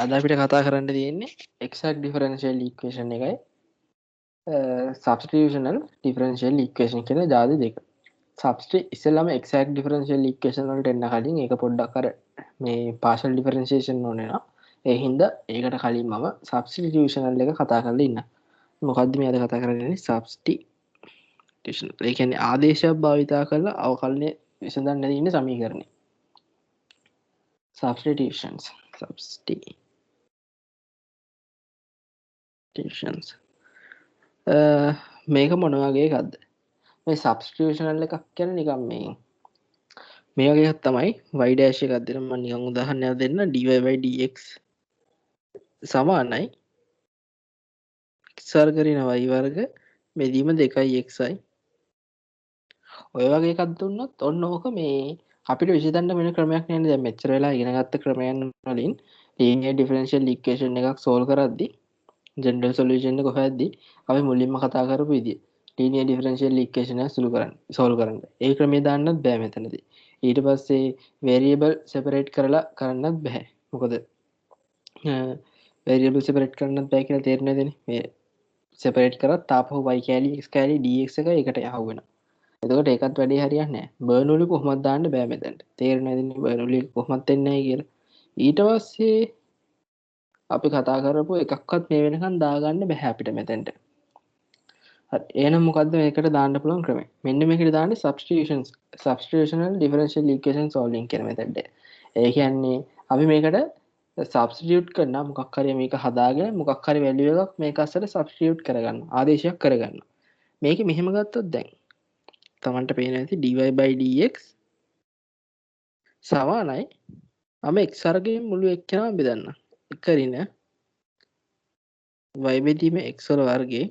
අද අපිට කතා කරන්න තියෙන්නේ exact differential equation එකයි substitutional differential equation කියන ජාති දෙක. ඉස්සෙල්ලාම exact differential equation වලට එන්න කලින් ඒක පොඩ්ඩක් අර මේ partial differentiation ඕනේ නා. ඒ හින්දා ඒකට කලින් මම substitutional එක කතා කරලා ඉන්න. මොකද්ද මේ අද කතා කරන්නේ? substitution. ඒ කියන්නේ ආදේශයක් භාවිතා කරලා අවකලනය විසඳන්න තියෙන සමීකරණය. substitutions. මේක මොන වගේ එකක්ද? මේ සබ්ස්ටිටියුෂනල් එකක් කියන්නේ නිකන් මේ වගේ එකක් තමයි. y dash එකක් දෙන්න මම නිකන් උදාහරණයක් දෙන්න. dy/dx සමානයි x වර්ග ඍණ y වර්ග බෙදීම 2xi. ඔය වගේ එකක් දුන්නොත් ඔන්න ඕක මේ අපිට විසඳන්න වෙන ක්‍රමයක් නෑනේ. දැන් මෙච්චර වෙලා ඉගෙන ගත්ත ක්‍රමයන් වලින් linear differential equation එකක් solve කරද්දී ජෙනරල් සොලියුෂන් එක හොයද්දී අපි මුලින්ම කතා කරපු විදිය linear differential equation එක solve කරන්න. ඒ ක්‍රමය දාන්නත් බෑ මෙතනදී. ඊට පස්සේ variable separate කරලා කරන්නත් බෑ. මොකද variable separate කරන්නත් බෑ කියලා තේරෙන්නේ නැදනේ. මේ separate කරත් තාපහු y කැලි x කැලි dx එක එකට යහුව වෙනවා. එතකොට ඒකත් වැඩි හරියන්නේ නැහැ. බර්නෝලි කොහොමද දාන්න බෑ මෙතනට. තේරෙන්නේ නැදනේ බර්නෝලි කොහොමද දෙන්නේ නැහැ කියලා. ඊට පස්සේ අපි කතා කරපු එකක්වත් මේ වෙනකන් දාගන්න බෑ අපිට මෙතෙන්ට. හරි. එහෙනම් මොකද්ද මේකට දාන්න පුළුවන් ක්‍රමය? මෙන්න මේකට දාන්නේ substitutional differential equation solving කියන මෙතෙන්ට. ඒ කියන්නේ අපි මේකට substitute කරන මොකක් හරි මේක හදාගෙන මොකක් හරි value එකක් මේක අස්සට substitute කරගන්න. ආදේශයක් කරගන්න. මේක මෙහෙම ගත්තොත් දැන් Tamanට පේන ඇති dy/dx සමානයි මම x වර්ගයෙන් මුළු එක්කෙනාම බෙදන්න. එක ඍණ y බෙදීම x වල වර්ගයේ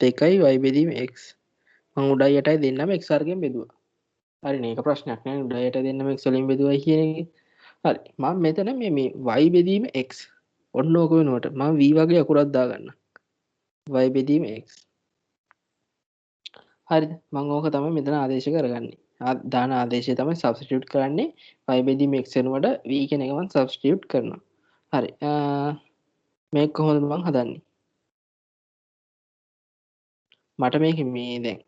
2යි y බෙදීම x මම උඩයි යටයි දෙන්නම x වර්ගයෙන් බෙදුවා. හරිනේ. ඒක ප්‍රශ්නයක් නෑ. උඩයි යටයි දෙන්නම x වලින් බෙදුවයි කියන එක. හරි. මම මෙතන මේ y බෙදීම x ඔන්න ඕක වෙනුවට මම v වගේ අකුරක් දාගන්න. y බෙදීම x. හරිද? මම ඕක තමයි මෙතන ආදේශ කරගන්නේ. දාන ආදේශය තමයි substitute කරන්නේ. y බෙදීම x වෙනුවට v කියන එක මම substitute කරනවා. හරි. මේක කොහොමද මම හදන්නේ? මට මේක මේ දැන්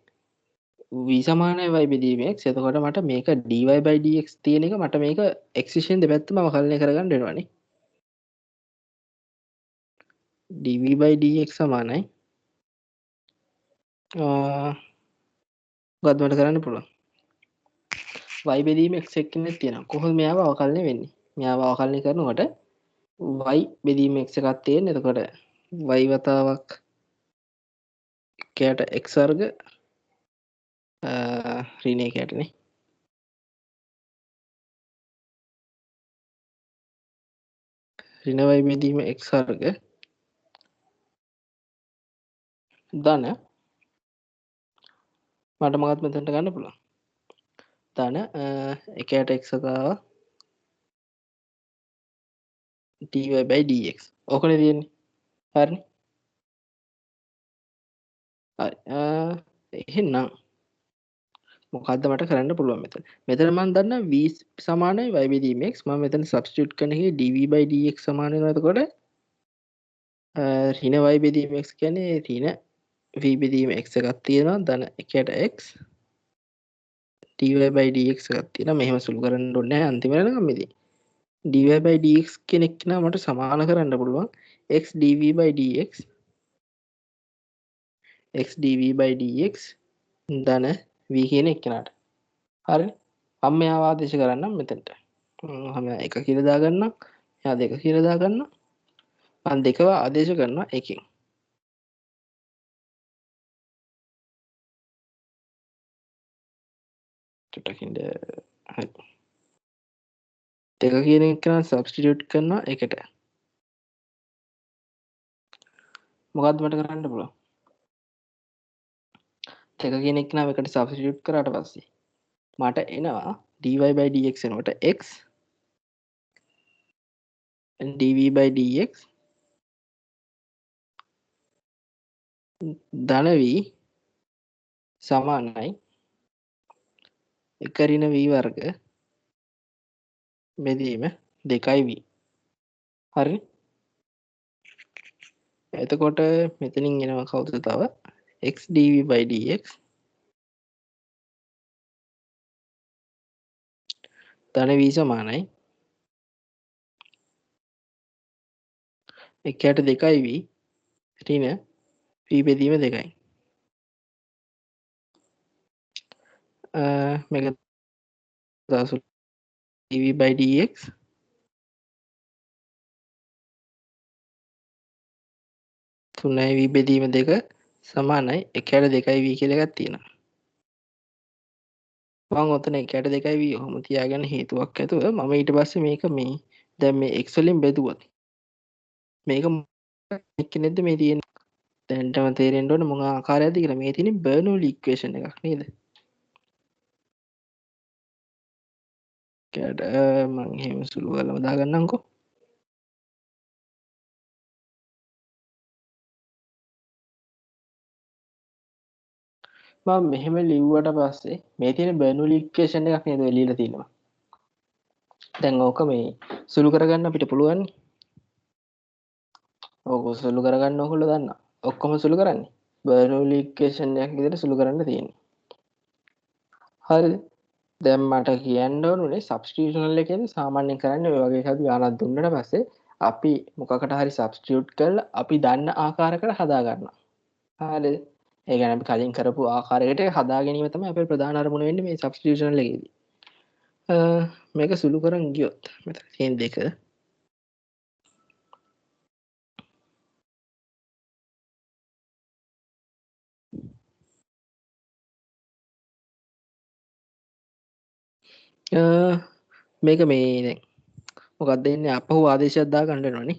v සමානයි y බෙදීම x. එතකොට මට මේක dy/dx තියෙන එක මට මේක x විශයෙන් දෙපැත්තම අවකලනය කරගන්න වෙනවනේ. dv/dx සමානයි මොකක්ද මට කරන්න පුළුවන්? y බෙදීම x එක්කනේ තියෙනවා. කොහොමද මෙයාව අවකලනය වෙන්නේ? මෙයාව අවකලනය කරනකොට y බෙදීම x එකක් තියෙන. එතකොට y වතාවක් කයට x වර්ග ඍණ එකටනේ. ඍණ y බෙදීම x වර්ග ධන මට මොකක්ද මෙතනට ගන්න පුළුවන්? ධන එකයට x වතාව dy/dx. ඕකනේ තියෙන්නේ. හරිනේ. හරි. එහෙනම් මොකද්ද මට කරන්න පුළුවන් මෙතන? මෙතන මම දන්නා v සමානයි y බෙදීම x. මම මෙතන සබ්ස්ටිටියුට් කරන එකේ dv/dx සමාන වෙනවා. එතකොට ඍණ y බෙදීම x කියන්නේ ඍණ v බෙදීම x එකක් තියෙනවා. ධන එකයට x dy/dx එකක් තියෙනවා. මෙහෙම සුළු කරන්න ඕනේ නැහැ අන්තිමට නම් මෙදී. dy/dx කෙනෙක් නා මට සමාන කරන්න පුළුවන් x dv/dx x dv/dx ධන v කියන එක්කෙනාට. හරිනේ. මම මෙයාව ආදේශ කරන්නම් මෙතනට. මම එක කියලා දාගන්නම්. එයා දෙක කියලා දාගන්නම්. මම දෙකව ආදේශ කරනවා එකෙන්. චුට්ටකින්ද හරි. දෙක කියන එක සබ්ස්ටිටියුට් කරනවා එකට. මොකද්ද මට කරන්න පුළුවන්? දෙක කියන එක නම් එකට සබ්ස්ටිටියුට් කරාට පස්සේ මට එනවා dy/dx වෙනකොට x dv/dx ධන v සමානයි එක ඍණ v වර්ග බෙදීම 2v. හරි. එතකොට මෙතනින් එනවා කවුද තව x dv/dx ධන v සමානයි එකයට 2v ඍණ v බෙදීම 2යි. මේක දාසු dv/dx 3v බෙදීම 2 සමානයි එකයට 2v කියලා එකක් තියෙනවා. මම ඔතන එකයට 2v ඔහොම තියාගෙන හේතුවක් ඇතුව මම ඊට පස්සේ මේක මේ දැන් මේ x වලින් බෙදුවොත් මේක එක්ක නැද්ද මේ තියෙන්නේ? දැන්ටම තේරෙන්න ඕන මොන ආකාරයක්ද කියලා. මේ තියෙන්නේ බර්නෝලි ඉක්වේෂන් එකක් නේද? කැඩ මම එහෙම සුළු කරලා දාගන්නම්කෝ. මම මෙහෙම ලිව්වට පස්සේ මේ තියෙන බර්නෝලි ඉක්වේෂන් එකක් නේද ඔය ලියලා තියෙනවා. දැන් ඕක මේ සුළු කරගන්න අපිට පුළුවන්. ඕක සුළු කරගන්න ඕගොල්ලෝ දන්නා. ඔක්කොම සුළු කරන්නේ. බර්නෝලි ඉක්වේෂන් එකක් විදිහට සුළු කරන්න තියෙන්නේ. හරිද? දැන් මට කියන්න ඕනේ සබ්ස්ටිටියුෂනල් එකේදී සාමාන්‍යයෙන් කරන්නේ ඔය වගේ එකක් ගානක් දුන්නට පස්සේ අපි මොකකට හරි සබ්ස්ටිටියුට් කරලා අපි දන්න ආකාරයකට හදා ගන්නවා. හරිද? ඒ කියන්නේ අපි කලින් කරපු ආකාරයකට හදා ගැනීම තමයි අපේ ප්‍රධාන අරමුණ වෙන්නේ මේ සබ්ස්ටිටියුෂනල් එකේදී. මේක සුළු කරන් ගියොත් මෙතන තියෙන දෙක මේක මේ දැන් මොකක්ද දෙන්නේ අපහු ආදේශයක් දා ගන්න වෙනවනේ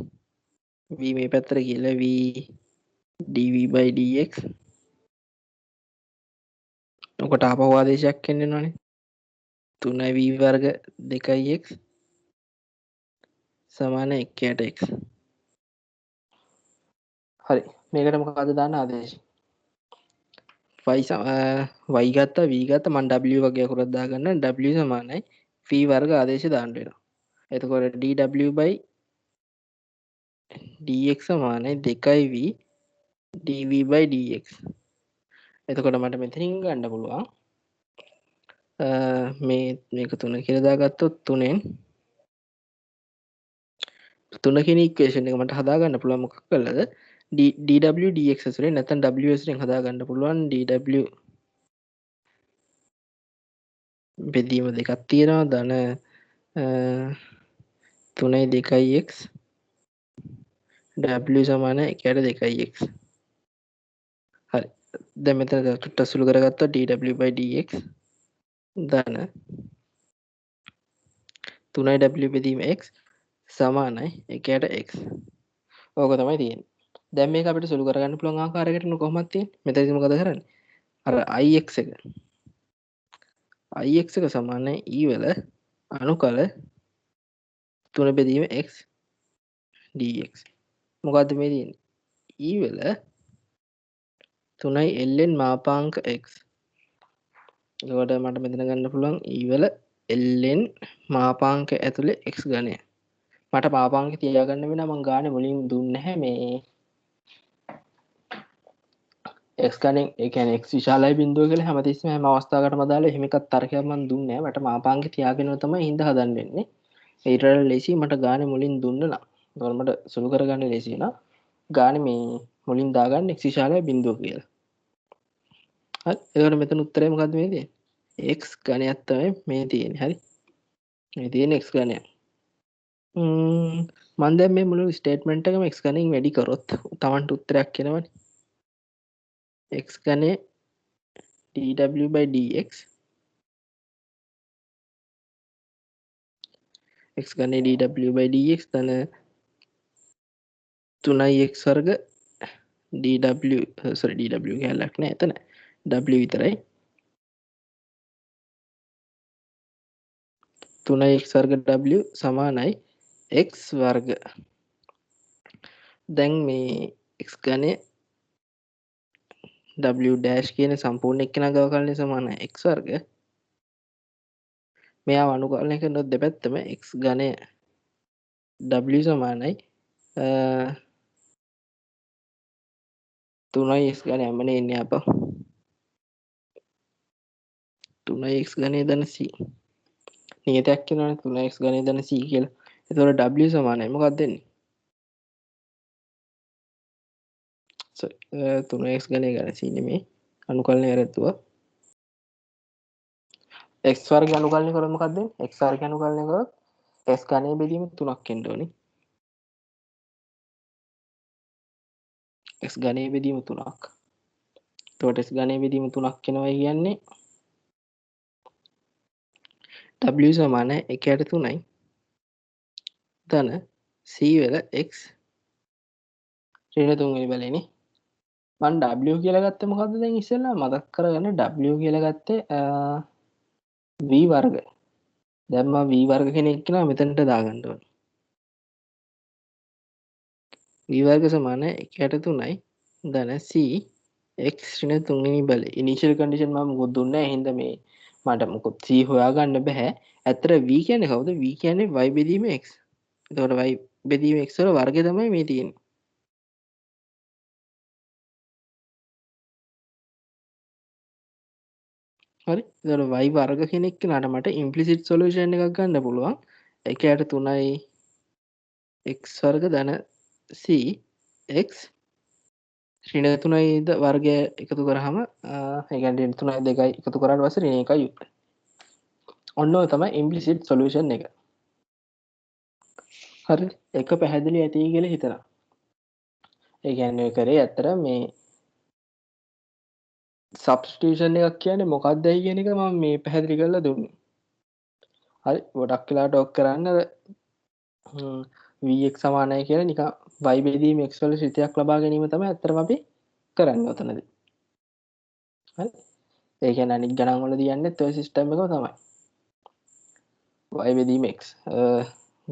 v මේ පැත්තට කියලා v dv/dx ඔකට අපහු ආදේශයක් එන්න වෙනවනේ 3v වර්ග 2x සමාන 1ට x. හරි මේකට මොකක්ද දාන්න ආදේශය? y ගත්තා v ගත්තා මම w වගේ අකුරක් දාගන්න w සමානයි v වර්ග ආදේශය දාන්න වෙනවා. එතකොට dw/dx සමානයි 2v dv/dx. එතකොට මට මෙතනින් ගන්න පුළුවන් මේක 3 කියලා දාගත්තොත් 3න් 3 කියන ඉක්වේෂන් එක මට හදා ගන්න පුළුවන් මොකක් කරලාද dw dx වලින් නැත්නම් ws වලින් හදා ගන්න පුළුවන් dw බෙදීම දෙකක් තියෙනවා ධන 3යි 2යි x w සමාන 1ට 2යි x. හරි දැන් මෙතන චුට්ටක් සුළු කරගත්තා dw/dx ධන 3යි w බෙදීම x සමානයි 1ට x. ඕක තමයි තියෙන්නේ. දැන් මේක අපිට සුළු කරගන්න පුළුවන් ආකාරයකට කොහොමද තියෙන්නේ? මෙතනදි මොකද කරන්නේ? අර ix එක සමානයි e වල අනුකල 3 බෙදීම x dx. මොකද්ද මේ තියෙන්නේ? e වල 3යි ln මාපාංක x. ඒකට මට මෙතන ගන්න පුළුවන් e වල ln මාපාංක ඇතුලේ x ගණය. මට මාපාංක තියාගන්න වෙන මං ගානේ මුලින් දුන්නේ නැහැ මේ x ගණන් ඒ කියන්නේ x විශාලයි බිඳුව කියලා හැමතිස්සෙම හැම අවස්ථාවකටම දාලා එහෙම එකක් තර්කයක් මම දුන්නේ නැහැ. මට මාපාංක තියාගෙනව තමයි හින්දා හදන්න වෙන්නේ. ඊට වඩා ලේසි මට ගානේ මුලින් දුන්න නම්. ඒකට මට සුළු කරගන්න ලේසි වෙනවා. ගානේ මේ මුලින් දාගන්න x විශාලයි බිඳුව කියලා. හරි. ඒකට මෙතන උත්තරේ මොකද්ද මේ තියෙන්නේ? x ගණයක් තමයි මේ තියෙන්නේ. හරි. මේ තියෙන x ගණයක්. මම දැන් මේ මුළු ස්ටේට්මන්ට් එකම x ගණන් වැඩි කරොත් තමන්ට උත්තරයක් එනවනේ. x ගණේ dw/dx x ගණේ dw/dx ධන 3x වර්ග dw කැලක් නෑ එතන w විතරයි 3x වර්ග w සමානයි x වර්ග. දැන් මේ x ගණේ w' කියන සම්පූර්ණ එක්කෙනා ගාව කලනේ සමානයි x වර්ග මෙයා අනුකරණය කරනොත් දෙපැත්තම x ඝනය w සමානයි 3x ඝනය යමනේ එන්නේ අප 3x ඝනය ධන c නියතයක් කියනවනේ 3x ඝනය ධන c කියලා. එතකොට w සමානයි මොකක්ද දෙන්නේ? 3x ඝනය ඝන c නෙමෙයි අනුකලනය කරත්තුවා x වර්ගය අනුකලනය කරොත් මොකක්ද දෙන්නේ? x වර්ගය අනුකලනය කරොත් s ඝනය බෙදීම 3ක් එන්න ඕනේ. x ඝනය බෙදීම 3ක්. එතකොට s ඝනය බෙදීම 3ක් වෙනවා කියන්නේ w සමාන 1/3යි ධන c වල x ඍණ 3 වෙනි බලේනේ. මම w කියලා ගත්තේ මොකද්ද දැන් ඉස්සෙල්ලා මතක් කරගන්න w කියලා ගත්තේ v වර්ග. දැන් මම v වර්ග කෙනෙක් කියලා මෙතනට දාගන්න ඕනේ. v වර්ග සමාන 1/3යි ධන c x ඍණ 3 වෙනි බලේ. ඉනිෂියල් කන්ඩිෂන් මම මොකද දුන්නේ නැහැ. හින්දා මේ මට මොකද c හොයාගන්න බෑ. ඇත්තට v කියන්නේ කවුද? v කියන්නේ y බෙදීම x. එතකොට y බෙදීම x වල වර්ගය තමයි මේ තියෙන්නේ. හරි. එතකොට y වර්ග කෙනෙක් කෙනාට මට ඉම්ප්ලිසිට් සොලියුෂන් එකක් ගන්න පුළුවන්. 1/3යි x වර්ග ධන c x ඍණ 3යි ද වර්ගය එකතු කරාම ඒ කියන්නේ ඍණ 3යි 2යි එකතු කරාට පස්සේ ඍණ 1යි උත්තර. ඔන්න ඔය තමයි ඉම්ප්ලිසිට් සොලියුෂන් එක. හරි. එක පැහැදිලි ඇති කියලා හිතනවා. ඒ කියන්නේ ඔය කරේ ඇත්තට මේ සබ්ස්ටිටියුෂන් එකක් කියන්නේ මොකක්දයි කියන එක මම මේ පැහැදිලි කරලා දුන්නේ. හරි. ගොඩක් වෙලාවට ඔක් කරන්න vx සමානයි කියලා නිකන් y බෙදීම x වල ශ්‍රිතයක් ලබා ගැනීම තමයි ඇත්තටම අපි කරන්නේ ඔතනදී. හරි. ඒ කියන්නේ අනිත් ගණන් වලදී යන්නේත් ඔය සිස්ටම් එකම තමයි. y බෙදීම x.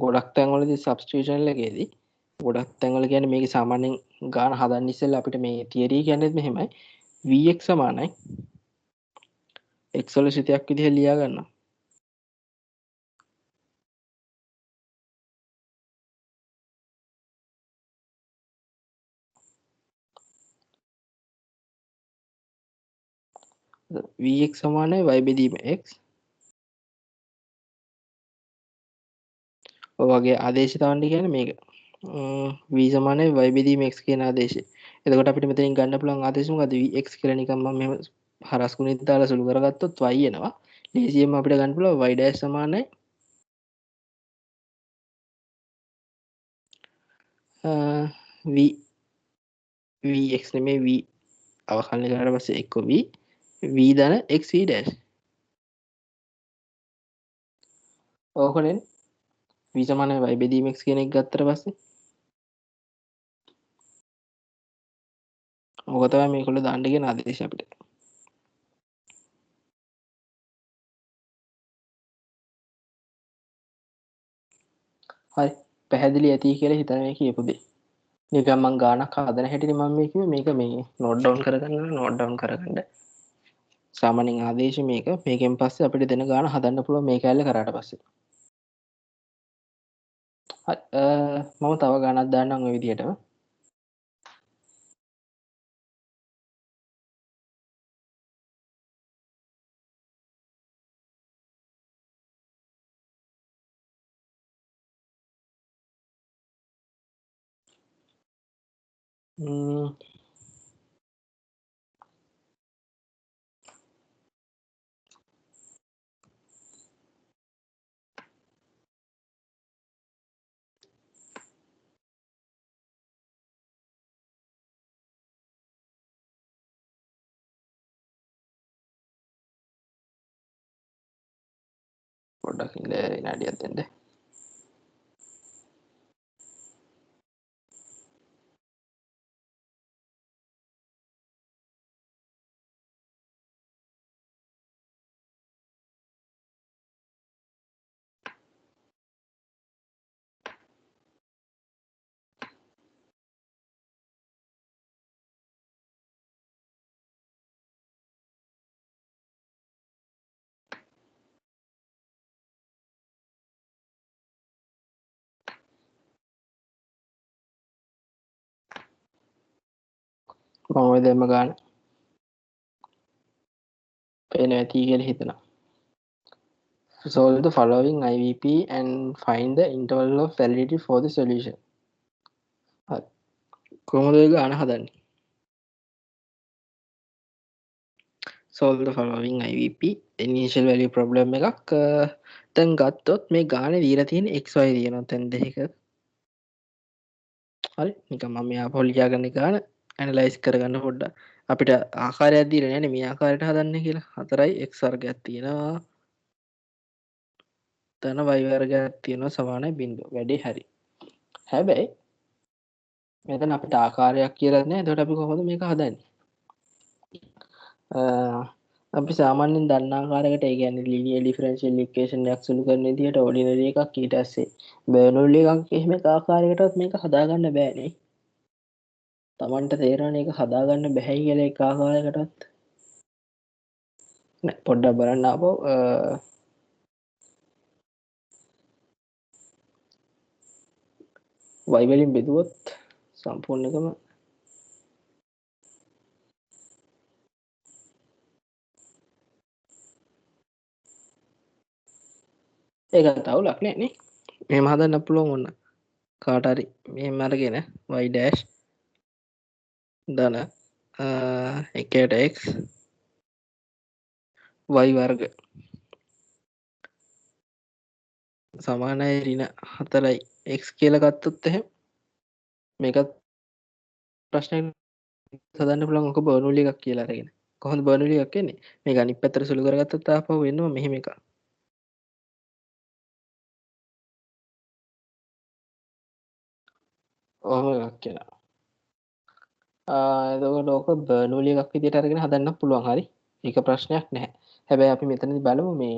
ගොඩක් තැන්වලදී සබ්ස්ටිටියුෂන් එකේදී ගොඩක් තැන්වල කියන්නේ මේකේ සාමාන්‍යයෙන් ගාන හදන්න ඉස්සෙල්ලා අපිට මේ තියරි කියන්නේත් මෙහෙමයි. vx සමානයි x වල ශ්‍රිතයක් විදිහට ලියා ගන්නවා. vx සමානයි y බෙදීම x. ඔය වගේ ආදේශ තවන්න කියන්නේ මේක. v සමානයි y බෙදීම x කියන ආදේශය. එතකොට අපිට මෙතනින් ගන්න පුළුවන් ආදේශය මොකද්ද? vx කියලා නිකන් මම මෙහෙම හරස් ගුණෙත් දාලා සුළු කරගත්තොත් y එනවා. ලේසියෙන්ම අපිට ගන්න පුළුවන් y dash සමානයි v vx නෙමෙයි v අවකලනය කරලා පස්සේ එක්ක v ධන x v dash. ඕකනේ v සමානයි y බෙදීම x කියන එක ගත්තට පස්සේ ඕක තමයි මේගොල්ලෝ දාන්න කියන ආදේශය අපිට. හරි. පැහැදිලි ඇති කියලා හිතන මේ කියපු දේ. නිකන් මං ගානක් හදන හැටිනේ මම මේ කිව්වේ මේක මේ නෝට් ඩවුන් කරගන්න නෝට් ඩවුන් කරගන්න. සාමාන්‍යයෙන් ආදේශය මේක. මේකෙන් පස්සේ අපිට දෙන ගාන හදන්න පුළුවන් මේ කැලේ කරාට පස්සේ. හරි. මම තව ගානක් දාන්නම් ඔය විදිහටම. පොඩ්ඩක් ඉන්න විනාඩියක් දෙන්න. මම ඔය දෙම ගන්න පේන ඇති කියලා හිතනවා. Solve the following IVP and find the interval of validity for the solution. හරි. කොහොමද ඔය ගාන හදන්නේ? Solve the following IVP initial value problem එකක්. දැන් ගත්තොත් මේ ගානේ දීලා තියෙන xy තියෙනවා දැන් දෙකක. හරි. නිකන් මම මෙයා පොලියා ගන්න ගාන ඇනලයිස් කරගන්න පොඩ්ඩක්. අපිට ආකාරයක් දීලා නැහැ නේ මේ ආකාරයට හදන්න කියලා. 4යි x වර්ගයක් තියෙනවා. තන y වර්ගයක් තියෙනවා සමානයි බිංදුව. වැඩේ හරි. හැබැයි මෙතන අපිට ආකාරයක් කියලා නැහැ. එතකොට අපි කොහොමද මේක හදන්නේ? අපි සාමාන්‍යයෙන් දන්න ආකාරයකට ඒ කියන්නේ linear differential equation එකක් සුළු කරන විදිහට ordinary එකක් ඊට පස්සේ Bernoulli එකක් එහෙම එක ආකාරයකටවත් මේක හදාගන්න බෑනේ. Tamanට තේරෙනවනේ ඒක හදාගන්න බැහැ කියලා එක ආකාරයකටවත්. නෑ පොඩ්ඩක් බලන්න ආපහු y වලින් බෙදුවොත් සම්පූර්ණ එකම ඒක තවුලක් නෑ නේ. මෙහෙම හදන්න පුළුවන් ඕන. කාට හරි මෙහෙම අරගෙන y dash ධන එකට x y වර්ග සමානයි ඍණ 4යි x කියලා ගත්තොත් එහෙම මේකත් ප්‍රශ්නයක් හදන්න පුළුවන්. ඔක බර්නූලි එකක් කියලා අරගෙන කොහොමද බර්නූලි එකක් එන්නේ? මේක අනිත් පැත්තට සුළු කරගත්තොත් ආපහු වෙනවා මෙහෙම එකක්. ඔහොම එකක් කියලා. එතකොට ඕක බර්නූලි එකක් විදිහට අරගෙන හදන්න පුළුවන්. හරි. ඒක ප්‍රශ්නයක් නැහැ. හැබැයි අපි මෙතනදී බලමු මේ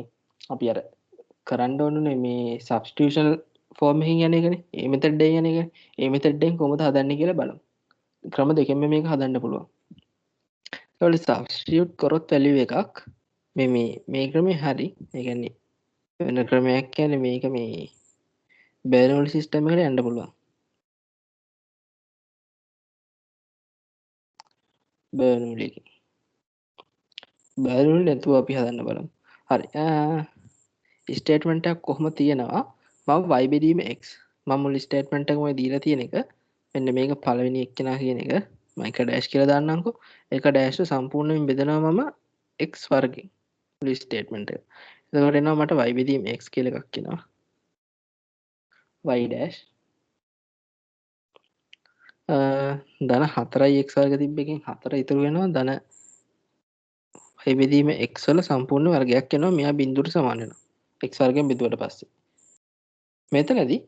අපි අර කරන්න ඕනේ මේ සබ්ස්ටිටියුෂන් ෆෝම් එකකින් යන එකනේ. මේ මෙතඩ් එකෙන් යන එකනේ. මේ මෙතඩ් එකෙන් කොහොමද හදන්නේ කියලා බලමු. ක්‍රම දෙකෙන්ම මේක හදන්න පුළුවන්. ඒවල සබ්ස්ටිටියුට් කරොත් වැලියු එකක් මේ ක්‍රමේ හරි. ඒ කියන්නේ වෙන ක්‍රමයක් කියන්නේ මේක මේ බර්නූලි සිස්ටම් එකට යන්න පුළුවන්. බර්නූලි එකේ. බර්නූලි නැතුව අපි හදන්න බලමු. හරි. ස්ටේට්මන්ට් එකක් කොහොම තියෙනවා? මම y බෙදීම x මම මුල් ස්ටේට්මන්ට් එකම දීලා තියෙන එක. මෙන්න මේක පළවෙනි එක්කෙනා කියන එක මම එක ඩෑෂ් කියලා දාන්නම්කෝ. එක ඩෑෂ් සම්පූර්ණයෙන් බෙදනවා මම x වර්ගෙන්. මුල් ස්ටේට්මන්ට් එක. එතකොට එනවා මට y බෙදීම x කියලා එකක් එනවා. y dash ධන 4යි x වර්ග තිබ්බ එකෙන් 4 ඉතුරු වෙනවා ධන y බෙදීම x වල සම්පූර්ණ වර්ගයක් එනවා. මෙයා බිඳුවට සමාන වෙනවා. x වර්ගයෙන් බෙදුවට පස්සේ. මෙතනදී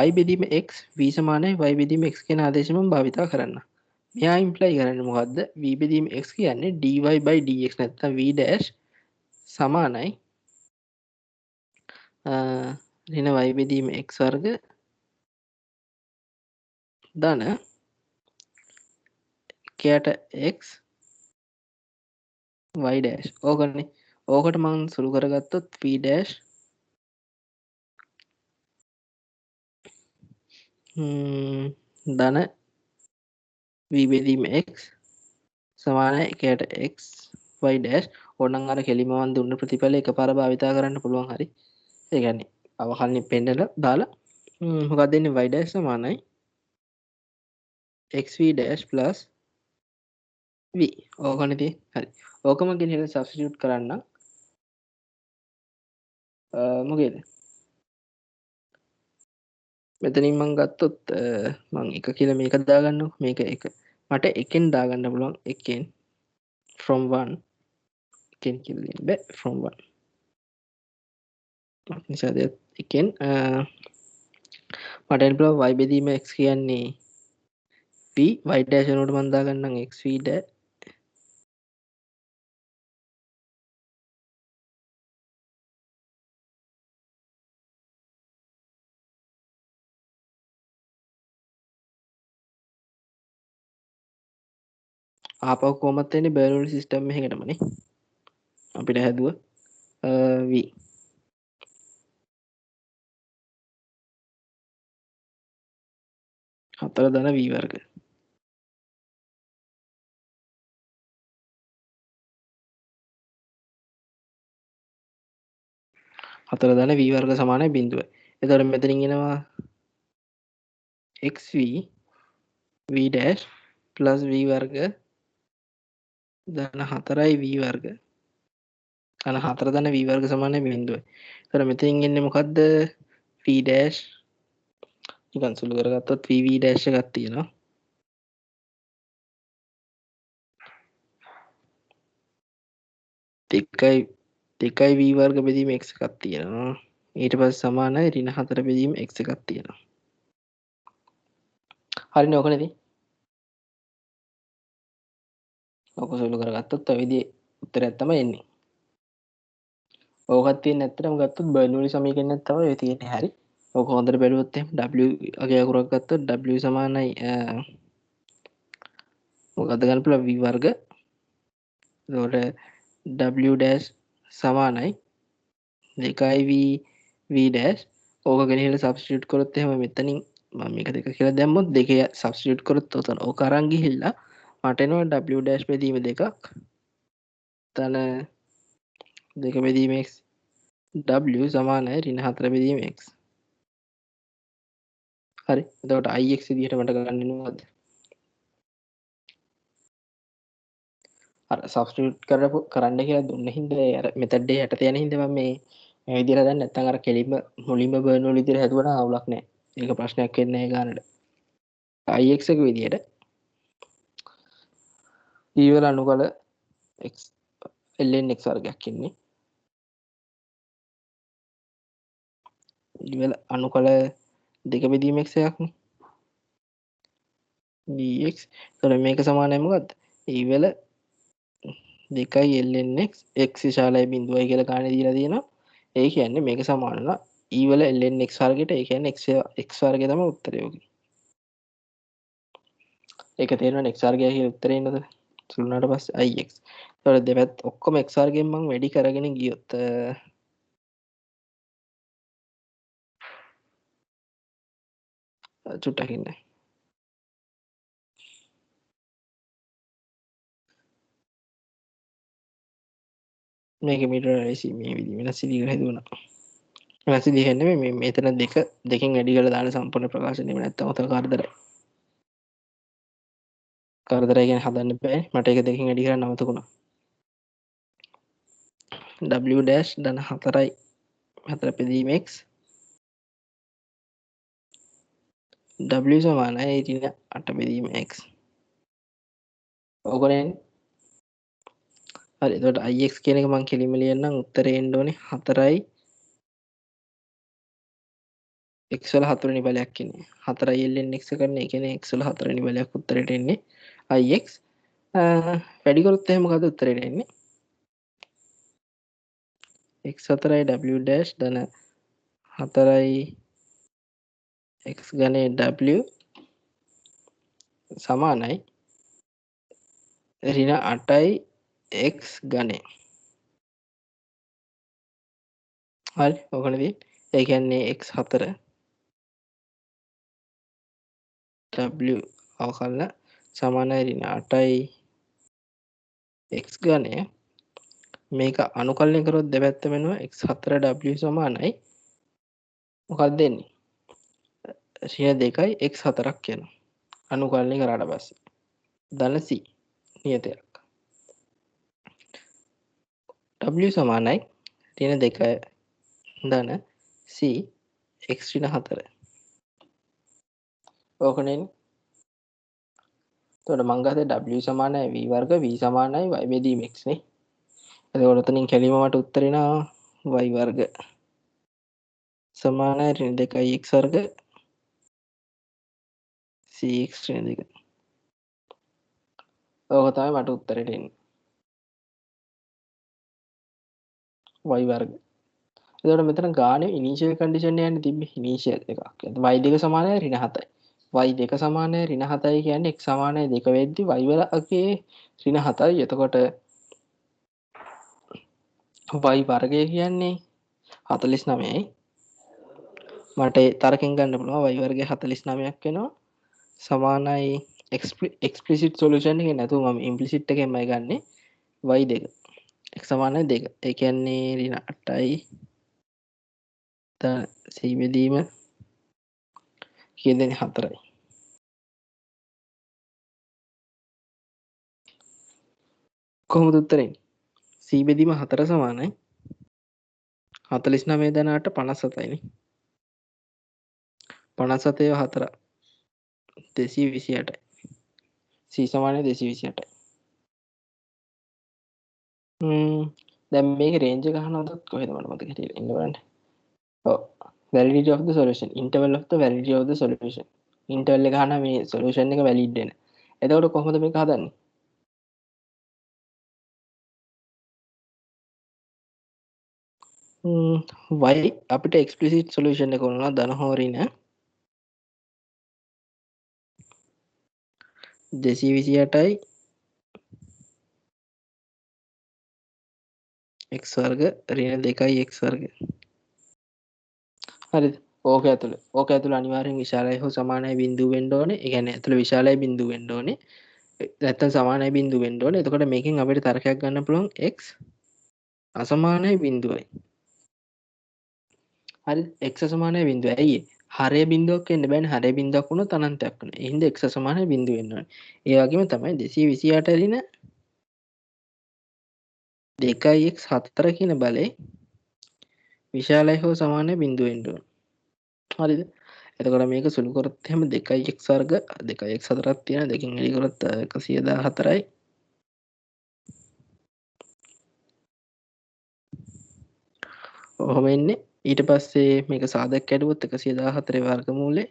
y බෙදීම x v සමානයි y බෙදීම x කියන ආදේශය මම භාවිතා කරන්න. මෙයා ඉම්ප්ලයි කරන්නේ මොකද්ද? v බෙදීම x කියන්නේ dy by dx නැත්නම් v dash සමානයි ඍණ y බෙදීම x වර්ග ධන කයට x y dash. ඕකනේ. ඕකට මම සුළු කරගත්තොත් v dash ධන v බෙදීම x සමානයි එකට x y dash. ඕනනම් අර කෙලිමවන් දුන්න ප්‍රතිඵල එකපාර භාවිතා කරන්න පුළුවන්. හරි. ඒ කියන්නේ අවකලනින් පෙන්නලා දාලා මොකක්ද දෙන්නේ y dash සමානයි xv dash plus v. ඕකනේ තියෙන්නේ. හරි. ඕකම ගෙනහිලා සබ්ස්ටිටියුට් කරන්න. මොකේද? මෙතනින් මම ගත්තොත් මම එක කියලා මේක දාගන්නකො. මේක එක. මට එකෙන් දාගන්න පුළුවන් එකෙන් from 1 එකෙන් කියලා දෙන්න බෑ from 1. නිසා එකෙන් මට එන්න පුළුවන් y බෙදීම x කියන්නේ v y dash වෙනකොට මම දාගන්නම් xv dash ආපහු කොහොමද එන්නේ බර්නූලි සිස්ටම් එකකටමනේ අපිට හැදුව v 4 ධන v වර්ග 4 ධන v වර්ග සමානයි බිඳුවයි. එතකොට මෙතනින් එනවා xv v dash plus v වර්ග ධන 4යි v වර්ග ධන 4 ධන v වර්ග සමානයි බිඳුවයි. එතකොට මෙතනින් එන්නේ මොකද්ද? v dash නිකන් සුළු කරගත්තොත් v dash එකක් තියෙනවා. දෙකයි v වර්ග බෙදීම x එකක් තියෙනවා. ඊට පස්සේ සමානයි ඍණ 4 බෙදීම x එකක් තියෙනවා. හරිනේ ඔක නේද? ඔක සුළු කරගත්තොත් ඔය විදිහේ උත්තරයක් තමයි එන්නේ. ඕකත් තියෙන්නේ නැත්තටම ගත්තොත් බර්නෝලි සමීකරණයක් තමයි ඔය තියෙන්නේ. හරි. ඕක හොඳට බැලුවොත් එහෙනම් w අගේ අකුරක් ගත්තොත් w සමානයි මොකක්ද ගන්න පුළුවන් v වර්ග. එතකොට w dash සමානයි 2v v dash ඕක ගෙනහිල්ලා සබ්ස්ටිටියුට් කරොත් එහෙම මෙතනින් මම මේක 2 කියලා දැම්මොත් 2 සබ්ස්ටිටියුට් කරොත් උතන ඕක අරන් ගිහිල්ලා මට එනවා w dash බෙදීම 2ක් තන 2 බෙදීම x w සමානයි ඍණ 4 බෙදීම x. හරි. එතකොට ix විදිහට මට ගන්න වෙනවද? අර සබ්ස්ටිටියුට් කරන්න කියලා දුන්න හින්දා අර මෙතඩ් එක යටතේ යන හින්දා මම මේ විදිහට හදන්නේ. නැත්නම් අර කෙලින්ම මුලින්ම බර්නෝලි විදිහට හදුවනම් අවුලක් නැහැ. ඒක ප්‍රශ්නයක් වෙන්නේ නැහැ ගන්නට. ix එක විදිහට e වල අනුකල x ln x වර්ගයක් ඉන්නේ. e වල අනුකල 2 බෙදීම x එකක්නේ. dx. එතකොට මේක සමානයි මොකද්ද? e වල 2යි ln x x විශාලයි බිඳුවයි කියලා ගානේ දීලා තියෙනවා. ඒ කියන්නේ මේක සමාන වෙනවා e වල ln x වර්ගයට. ඒ කියන්නේ x වර්ගය තමයි උත්තරය ඔගේ. ඒක තේරෙනවනේ x වර්ගය කියලා උත්තරේ එන්නද? සුළුනාට පස්සේ ix. එතකොට දෙපැත්ත ඔක්කොම x වර්ගයෙන් මම වැඩි කරගෙන ගියොත් චුට්ටක් ඉන්න. මේක මීටර මේ විදිහ වෙනස් විදිහකට හදුණා. වෙනස් විදිහ කියන්නේ මේ මෙතන දෙකෙන් වැඩි කරලා දාන සම්පූර්ණ ප්‍රකාශනය නැත්තම් උතන කරදරයි. කරදරයි කියන්නේ හදන්න බෑ. මට ඒක දෙකෙන් වැඩි කරන්න අමතක වුණා. w dash ධන 4යි 4 බෙදීම x w සමානයි ඍණ 8 බෙදීම x. ඕකනේ. හරි. එතකොට ix කියන එක මම කෙලින්ම ලියන්නම්. උත්තරේ එන්න ඕනේ 4යි x වල 4 වෙනි බලයක් ඉන්නේ. 4යි ln x කරන්නේ. ඒ කියන්නේ x වල 4 වෙනි බලයක් උත්තරේට එන්නේ. ix වැඩි කරොත් එහෙනම් මොකද උත්තරේට එන්නේ? x 4යි w dash ධන 4යි x ගණේ w සමානයි ඍණ 8යි x ගණේ. හරි. ඔකනදී ඒ කියන්නේ x4 w අවකලන සමානයි ඍණ 8යි x ගණය. මේක අනුකලනය කරොත් දෙපැත්ත වෙනවා x4 w සමානයි මොකක්ද දෙන්නේ? ඍණ 2යි x4ක් කියනවා. අනුකලනය කරාට පස්සේ ධන c නියතයක්. w සමානයි ඍණ 2 ධන c x ඍණ 4. ඕකනේ. එතකොට මං ගත්තේ w සමානයි v වර්ග v සමානයි y බෙදීම x නේ. එතකොට උතනින් කැලිම මට උත්තර එනවා y වර්ග සමානයි ඍණ 2යි x වර්ග cx ඍණ 2. ඕක තමයි මට උත්තරෙට එන්නේ. y වර්ග. එතකොට මෙතන ගානේ ඉනිෂියල් කන්ඩිෂන් යන්නේ තිබ්බේ ඉනිෂියල් එකක්. y 2 සමානයි ඍණ 7යි. y 2 සමානයි ඍණ 7යි කියන්නේ x සමානයි 2 වෙද්දි y වල අගේ ඍණ 7යි. එතකොට y වර්ගය කියන්නේ 49යි. මට තරකින් ගන්න පුළුවන් y වර්ගය 49ක් වෙනවා. සමානයි එක්ස්ප්ලිසිට් සොලියුෂන් එකේ නැතුව මම ඉම්ප්ලිසිට් එකෙන්මයි ගන්නෙ y 2 x සමානයි 2. ඒ කියන්නේ ඍණ 8යි C බෙදීම කීයද 4යි. කොහොමද උත්තරේ එන්නේ? C බෙදීම 4 සමානයි 49 දෙනාට 57යි නේ. 57 4 228යි. C සමානයි 228යි. දැන් මේක රේන්ජ් එක අහනවද කොහෙද මට මතක හිටියේ ඉන්න බලන්න. ඔව්. validity of the solution interval of the validity of the solution interval එක අහන මේ solution එක valid වෙන. එතකොට කොහොමද මේක හදන්නේ? y අපිට explicit solution එක ඕන ධන හෝ ඍණ 228යි x වර්ග ඍණ 2යි x වර්ග. හරිද? ඕක ඇතුළ අනිවාර්යෙන් විශාලයි හෝ සමානයි බිඳුව වෙන්න ඕනේ. ඒ කියන්නේ ඇතුළ විශාලයි බිඳුව වෙන්න ඕනේ. නැත්තම් සමානයි බිඳුව වෙන්න ඕනේ. එතකොට මේකෙන් අපිට තර්කයක් ගන්න පුළුවන් x අසමානයි බිඳුවයි. හරි x අසමානයි බිඳුවයි. ඇයි ඒ? හරය බිඳුවක් වෙන්න බෑනේ. හරය බිඳුවක් වුණොත් අනන්තයක් වෙනවා. ඒ හින්දා x අසමානයි බිඳුව වෙන්න ඕනේ. ඒ වගේම තමයි 228 ඍණ 2x 4 කියන බලේ විශාලයි හෝ සමානයි බිඳුව වෙන්න ඕනේ. හරිද? එතකොට මේක සුළු කරොත් එහෙම 2x වර්ග 2x 4ක් තියෙන දෙකෙන් එලි කරොත් 114යි. ඔහොම එන්නේ. ඊට පස්සේ මේක සාධක කැඩුවොත් 114 වර්ගමූලේ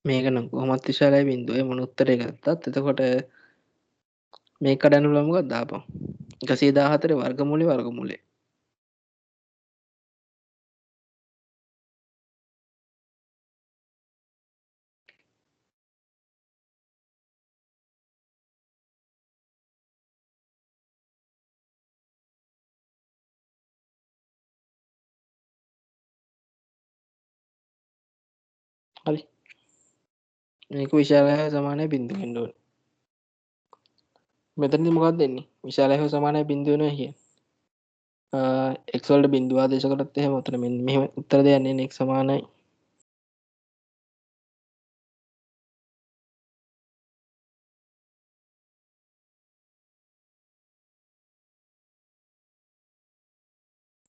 මේක නම් කොහොමත් විශාලයි බිඳුවේ මොන උත්තරේ ගත්තත් එතකොට මේක කඩන්න පුළුවන් මොකක්ද දාපන් 114 වර්ගමූලේ හරි මේක විශාලයි හා සමානයි බිඳුව වෙන්න ඕනේ. මෙතනදි මොකක්ද දෙන්නේ? විශාලයි හා සමානයි බිඳුව වෙනවා කියන්නේ. x වලට බිඳුව ආදේශ කරත් එහෙම උතන මෙන්න මෙහෙම උත්තර දෙන්නේ x සමානයි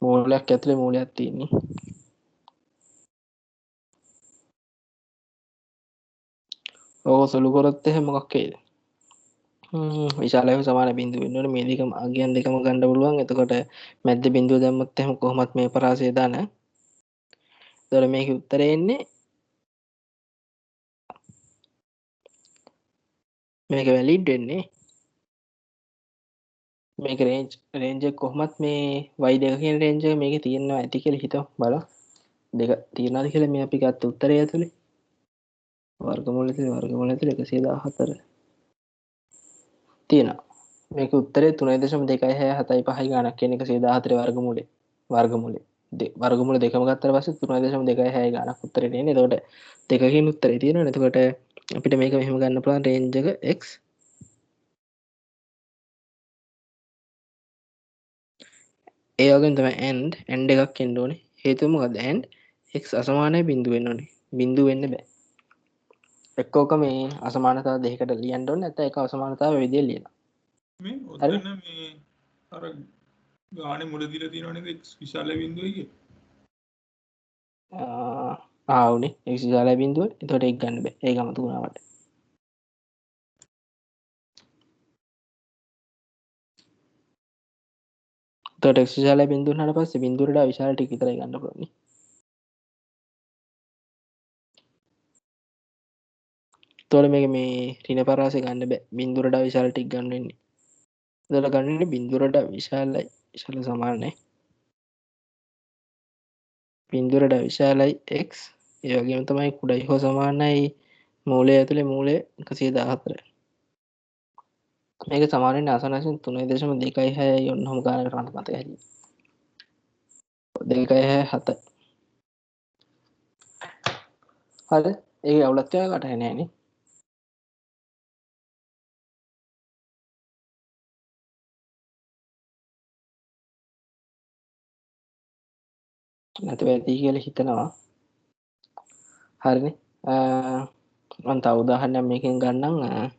මූලයක් ඇතුලේ මූලයක් තියෙන්නේ. ඕක සුළු කරොත් එහෙම මොකක් වෙයිද? විශාලයි හා සමාන බිඳුව වෙන්න ඕනේ. මේ දෙකම අගයන් දෙකම ගන්න පුළුවන්. එතකොට මැද්ද බිඳුව දැම්මොත් එහෙම කොහොමත් මේ පරාසය දාන. එතකොට මේකේ උත්තරේ එන්නේ මේක වැලිඩ් වෙන්නේ මේක රේන්ජ් එක කොහොමත් මේ y දෙක කියන රේන්ජ් එක මේකේ තියෙනවා ඇති කියලා හිතමු බලන්න. දෙක තියනවාද කියලා මේ අපි ගත්ත උත්තරය ඇතුලේ වර්ගමූල ඇතුලේ 114 තියෙනවා. මේක උත්තරේ 3.267 ගානක් කියන 114 වර්ගමූලේ වර්ගමූල දෙකම ගත්තට පස්සේ 3.267 ගානක් උත්තරේ එන්නේ. එතකොට දෙකකින් උත්තරේ තියෙනවනේ. එතකොට අපිට මේක මෙහෙම ගන්න පුළුවන් රේන්ජ් එක x ඒ වගේම තමයි and එකක් එන්න ඕනේ. හේතුව මොකද්ද? and x අසමානයි බිඳුව වෙන්න ඕනේ. බිඳුව වෙන්න බෑ. එක්කෝක මේ අසමානතාව දෙකකට ලියන්න ඕනේ නැත්නම් ඒක අසමානතාව විදියට ලියනවා. මේ ඔතන මේ අර ගානේ මුල දීලා තියෙනවනේ x විශාල බිඳුවයි කිය. උනේ x විශාල බිඳුව. එතකොට ඒක ගන්න බෑ. ඒක අමතක වුණා මට. එතකොට x විශාල බිඳුව උනාට පස්සේ බිඳුවට වඩා විශාල ටික විතරයි ගන්න පුළුවන් නේ. එතකොට මේක මේ ඍණ පරාසය ගන්න බෑ. බිඳුවට වඩා විශාල ටික ගන්න වෙන්නේ. එතකොට ගන්නේ බිඳුවට වඩා විශාලයි. විශාල සමානයි. බිඳුවට වඩා විශාලයි x. ඒ වගේම තමයි කුඩයි හෝ සමානයි මූලය ඇතුලේ මූලය 114. මේක සමාන වෙන්නේ ආසන්න වශයෙන් 3.26යි ඔන්නෝම ගානකට මට මතකයි. 2.7. හරි ඒක අවුලක් කියලා කටහේ නෑනේ. නැතුව ඇති කියලා හිතනවා. හරිනේ. මම තව උදාහරණයක් මේකෙන් ගන්නම්.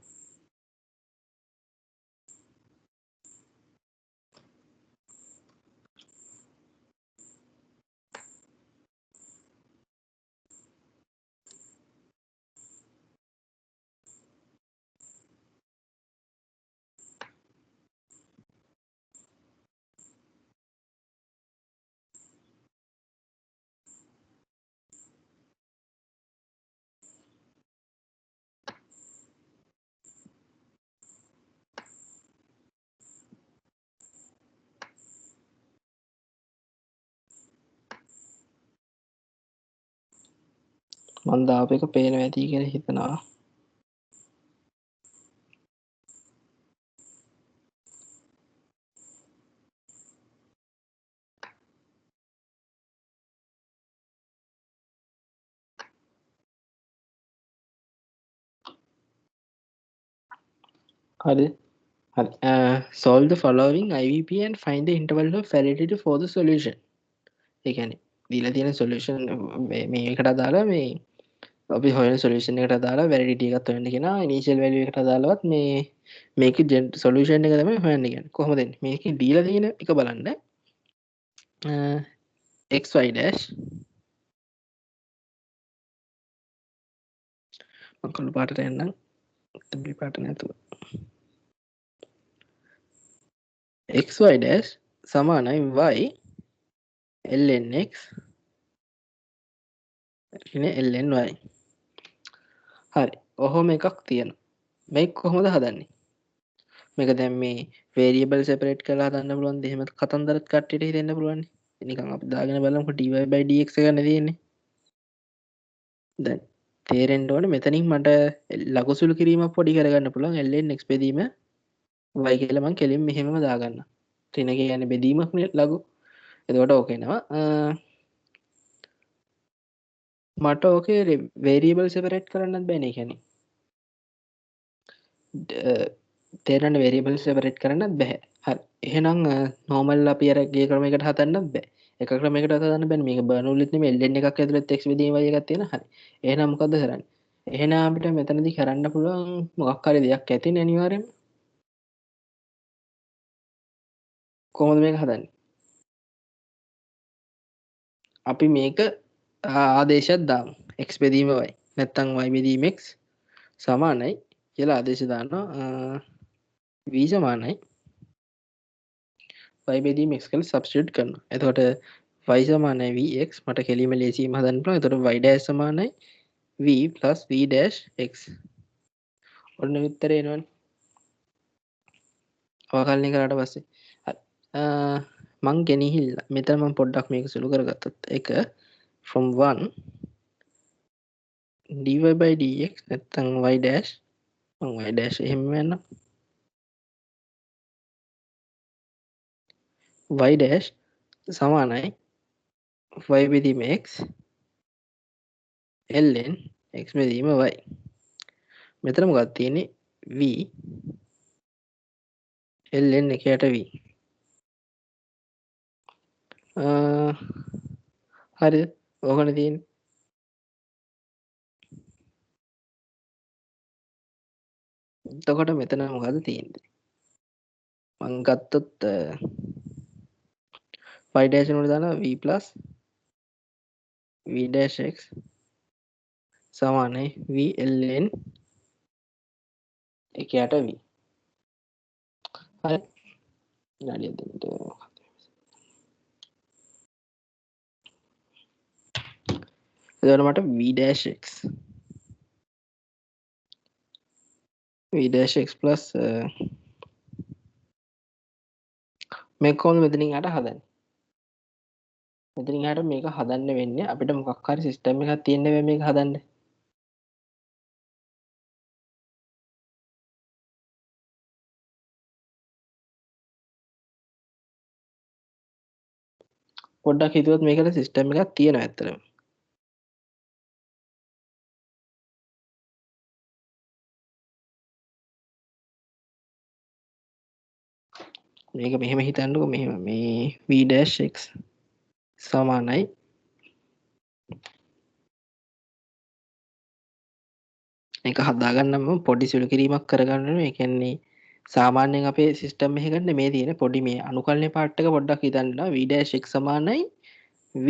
මම දාපු එක පේනවා ඇති කියලා හිතනවා. හරි. හරි. Solve the following IVP and find the interval of validity for the solution. ඒ කියන්නේ දීලා තියෙන solution මේකට අදාළ මේ අපි හොයන solution එකට අදාළ validity එකක් හොයන්න කියනවා. initial value එකට අදාළවත් මේ මේකේ solution එක තමයි හොයන්න කියන්නේ. කොහොමද එන්නේ? මේකේ දීලා තියෙන එක බලන්න. xy dash මම කළු පාටට යන්නම්. බී පාට නැතුව. xy dash සමානයි y ln x ln y. හරි. ඔහොම එකක් තියෙනවා. මේක කොහොමද හදන්නේ? මේක දැන් මේ variable separate කරලා හදන්න පුළුවන්. එහෙම කතන්දරත් කට්ටියට හිතෙන්න පුළුවන්. නිකන් අපි දාගෙන බලමුකෝ dy/dx එක ගන්න තියෙන්නේ. දැන් තේරෙන්න ඕනේ මෙතනින් මට ලඝු සුළු කිරීමක් පොඩි කරගන්න පුළුවන්. ln x බෙදීම y කියලා මම කෙලින් මෙහෙමම දාගන්නවා. ඍණ කියන්නේ බෙදීමක් නේ ලඝු. එතකොට ඕක එනවා. මට ඕකේ variable separate කරන්නත් බෑනේ. කියන්නේ තේරෙන්න variable separate කරන්නත් බෑ. හරි. එහෙනම් normal අපි අර ගිය ක්‍රමයකට හදන්නත් බෑ. එක ක්‍රමයකට හදන්න බෑනේ. මේක බර්නෝලිත් නෙමෙයි ln එකක් ඇතුළත් x බෙදීම y එකක් තියෙන. හරි. එහෙනම් මොකද කරන්නේ? එහෙනම් අපිට මෙතනදී කරන්න පුළුවන් මොකක් හරි දෙයක් ඇතිනේ අනිවාර්යයෙන්ම. කොහොමද මේක හදන්නේ? අපි මේක ආදේශයක් දාමු. x බෙදීම y නැත්නම් y බෙදීම x සමානයි කියලා ආදේශ දානවා. v සමානයි y බෙදීම x කියලා සබ්ස්ටිටියුට් කරනවා. එතකොට y සමානයි vx මට කෙලිම ලේසියෙන්ම හදන්න පුළුවන්. එතකොට y dash සමානයි v plus v dash x. ඔන්න උත්තරේ එනවනේ. අවකලනය කරාට පස්සේ හරි. මං ගෙනහිල්ලා මෙතන මම පොඩ්ඩක් මේක සුළු කරගත්තත් එක from 1 dy/dx නැත්නම් y dash මම y dash එහෙම යන්නම්. y dash සමානයි y බෙදීම x ln x බෙදීම y. මෙතන මොකක්ද තියෙන්නේ v ln එකයට v. හරිද? ඕකනේ තියෙන්නේ. එතකොට මෙතන මොකද්ද තියෙන්නේ? මං ගත්තොත් y dash එකට දානවා v plus v dash x සමානයි v ln එකයට v. හරි. විනාඩියක් දෙන්න. එතකොට මට v dash x plus මේක කොහොමද මෙතනින් යට හදන්නේ? මෙතනින් යට මේක හදන්න වෙන්නේ අපිට මොකක් හරි සිස්ටම් එකක් තියෙන්න බෑ මේක හදන්න. පොඩ්ඩක් හිතුවොත් මේකට සිස්ටම් එකක් තියෙනවා ඇත්තටම. මේක මෙහෙම හිතන්නකෝ මෙහෙම මේ v dash x සමානයි එක හදාගන්නම පොඩි සුළු කිරීමක් කරගන්න ඕනේ. ඒ කියන්නේ සාමාන්‍යයෙන් අපේ සිස්ටම් එකේ ගන්න මේ තියෙන පොඩි මේ අනුකලනයේ පාර්ට් එක පොඩ්ඩක් හිතන්න. v' x සමානයි v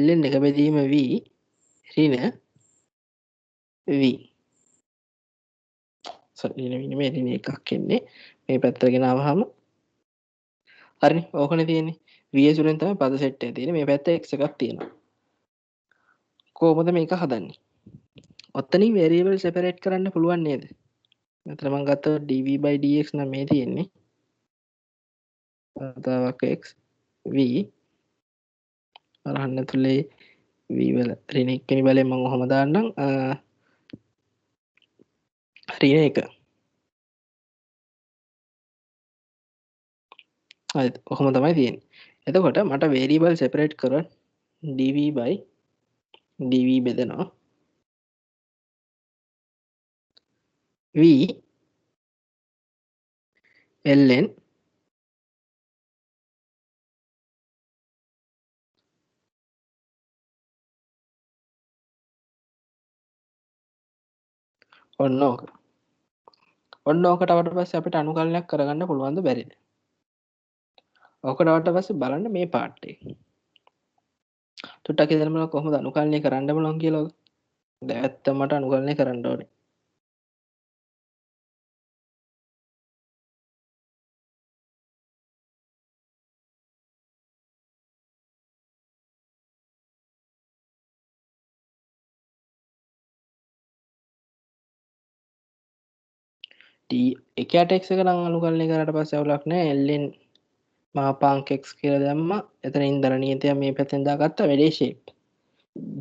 ln එක බෙදීම v ඍණ v. සරි ඍණ මේ ඍණ එකක් එන්නේ. මේ පැත්තට ගෙනාවහම හරිනේ. ඕකනේ තියෙන්නේ. v සුරෙන් තමයි පද සෙට් එක තියෙන්නේ. මේ පැත්තේ x එකක් තියෙනවා. කොහොමද මේක හදන්නේ? ඔතනින් වේරියබල් සෙපරේට් කරන්න පුළුවන් නේද? මෙතන මම ගත්තොත් dv/dx නම් මේ තියෙන්නේ. වතාවක් x v අරහන්න ඇතුලේ v වල ඍණ එක්කෙනි බලයෙන් මම ඔහම දාන්නම් ඍණ එක. හරිද? ඔහොම තමයි තියෙන්නේ. එතකොට මට වේරියබල් සෙපරේට් කරන්න dv/dv බෙදනවා v ln ඔන්න ඕක. ඔන්න ඕකට ආවට පස්සේ අපිට අනුකලනයක් කරගන්න පුළුවන්ද බැරිද? ඕකට ආවට පස්සේ බලන්න මේ පාර්ට් එක. ටුට්ටක් ඉදලා බලන්න කොහොමද අනුකලනය කරන්න බලන්න කියලා. දැන් ඇත්තම මට අනුකලනය කරන්න ඕනේ. t එකයට x එක නම් අනුකලනය කරාට පස්සේ අවුලක් නැහැ. ln මාපාංක x කියලා දැම්මා. එතන ඉඳලා නියතය මේ පැත්තෙන් දාගත්තා වැඩේ ෂේප්.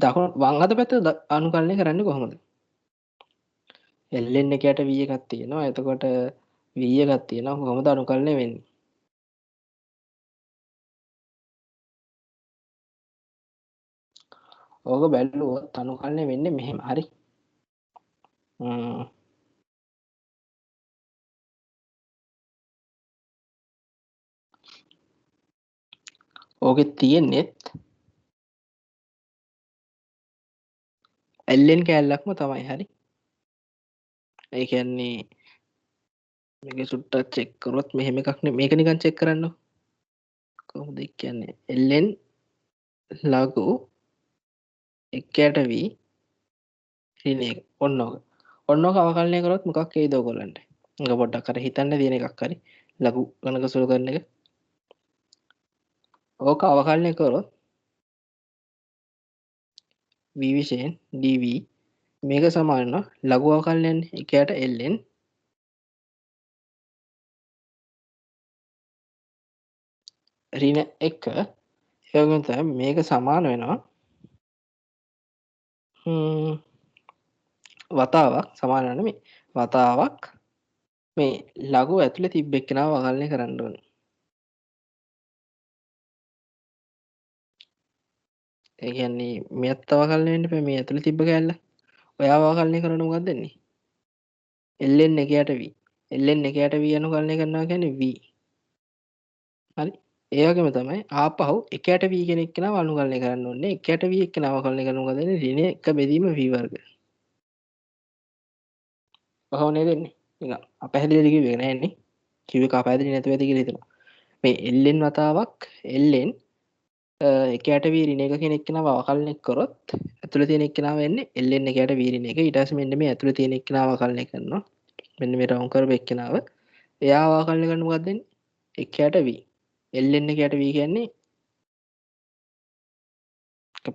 දකුණු වම් අත පැත්ත අනුකලනය කරන්නේ කොහොමද? ln එකයට v එකක් තියෙනවා. එතකොට v එකක් තියෙනවා. කොහොමද අනුකලනය වෙන්නේ? ඕක බැලුවොත් අනුකලනය වෙන්නේ මෙහෙම. හරි. ඕකෙ තියෙන්නේත් ln කෑල්ලක්ම තමයි. හරි. ඒ කියන්නේ මේක සුට්ටක් චෙක් කරොත් මෙහෙම එකක් නේ. මේක නිකන් චෙක් කරන්නකො. කොහොමද කියන්නේ? ln ලඝු එකයට v ඍණ එක. ඔන්න ඕක. ඔන්න ඕක අවකලනය කරොත් මොකක් එයිද ඔයගොල්ලන්ට? එක පොඩ්ඩක් අර හිතන්න තියෙන එකක් හරි. ලඝු ගණක සුළු කරන එක. ඕක අවකලනය කරොත් v විෂයෙන් dv මේක සමාන වෙනවා ලඝු අවකලනයන්නේ. එකයට ln ඍණ 1 ඒ වගේම තමයි මේක සමාන වෙනවා වතාවක් සමාන වෙන මේ වතාවක් මේ ලඝු ඇතුලේ තිබ්බ එක්කෙනාව අවකලනය කරන්න ඕනේ. ඒ කියන්නේ මෙයත් අවකලනය වෙන්න බෑ. මේ ඇතුලේ තිබ්බ කෑල්ල. ඔයාව අවකලනය කරන්න මොකක්ද වෙන්නේ? ln එකයට v. ln එකයට v අනුකලනය කරනවා කියන්නේ v. හරි. ඒ වගේම තමයි ආපහු එකයට v කෙනෙක් කෙනාව අනුකලනය කරන්න ඕනේ. එකයට v එක්කෙනාව අවකලනය කරනවා මොකද වෙන්නේ? ඍණ 1 බෙදීම v වර්ග. කොහොම නේද වෙන්නේ? නිකන් අපැහැදිලිද කිව්වේ නෑනේ. කිව්වේ කපැහැදිලි නැතුව ඇති කියලා හිතනවා. මේ ln වතාවක් ln එකයට v ඍණ 1 කෙනෙක් කෙනාව අවකලනය කරොත් ඇතුලේ තියෙන එක්කෙනාව වෙන්නේ ln එකයට v ඍණ 1. ඊට පස්සේ මෙන්න මේ ඇතුලේ තියෙන එක්කෙනාව අවකලනය කරනවා. මෙන්න මේ රවුම් කරපු එක්කෙනාව. එයාව අවකලනය කරන මොකක්ද වෙන්නේ? එකයට v. ln එකයට v කියන්නේ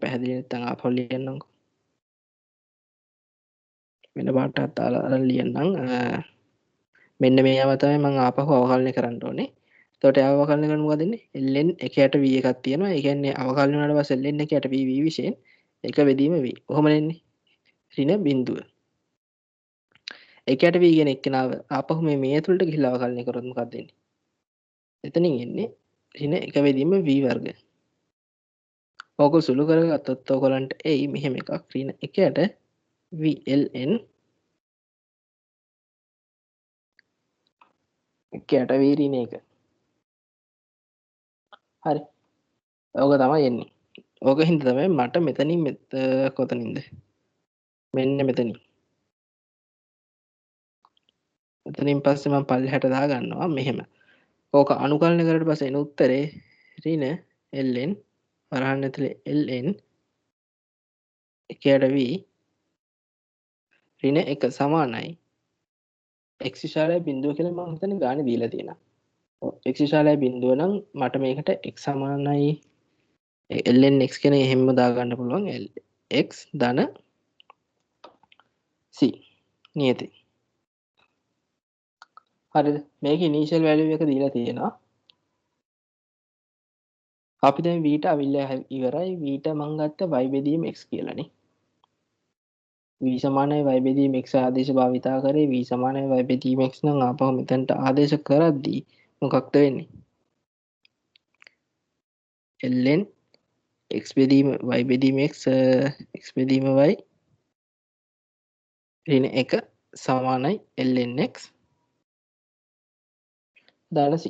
පැහැදිලි නැත්නම් ආපහු ලියන්නම්කෝ. වෙන පාටක් දාලා අරන් ලියන්නම්. මෙන්න මේව තමයි මම ආපහු අවකලනය කරන්න ඕනේ. එතකොට ඒව අවකලනය කරන මොකද වෙන්නේ? ln එකයට v එකක් තියෙනවා. ඒ කියන්නේ අවකලනය වුණාට පස්සේ ln එකයට v විශේෂයෙන් එක බෙදීම v. කොහොම එන්නේ? ඍණ බිඳුව. එකයට v කියන එක්කෙනාව ආපහු මේ ඇතුළට ගිහිල්ලා අවකලනය කරොත් මොකක්ද වෙන්නේ? එතනින් එන්නේ ඍණ එක බෙදීම v වර්ග. ඕක සුළු කරගත්තොත් ඔයගලන්ට එයි මෙහෙම එකක් ඍණ එකයට v ln එකයට v ඍණ එක. හරි. ඕක තමයි එන්නේ. ඕක හින්දා තමයි මට මෙතනින් කොතනින්ද මෙන්න මෙතනින්. එතනින් පස්සේ මම පල්ලෙහාට දාගන්නවා මෙහෙම. ඕක අනුකලනය කරලා පස්සේ එන උත්තරේ ඍණ ln වරහන් ඇතුලේ ln එකයට v ඍණ 1 සමානයි x විශාලයි බිඳුව කියලා මම හිතන්නේ ගානේ දීලා තියෙනවා. ඔව් x විශාලයි බිඳුව නම් මට මේකට x සමානයි ln x කියන එහෙම දාගන්න පුළුවන් x ධන c නියතයි. හරිද? මේක ඉනිෂියල් වැලියු එක දීලා තියෙනවා. අපි දැන් v ට අවිල්ලා ඉවරයි. v ට මම ගත්ත y බෙදීම x කියලානේ. v සමානයි y බෙදීම x ආදේශ භාවිතා කරේ v සමානයි y බෙදීම x නම් ආපහු මෙතනට ආදේශ කරද්දී මොකක්ද වෙන්නේ? ln x බෙදීම y බෙදීම x x බෙදීම y ඍණ 1 සමානයි ln x දාලා c.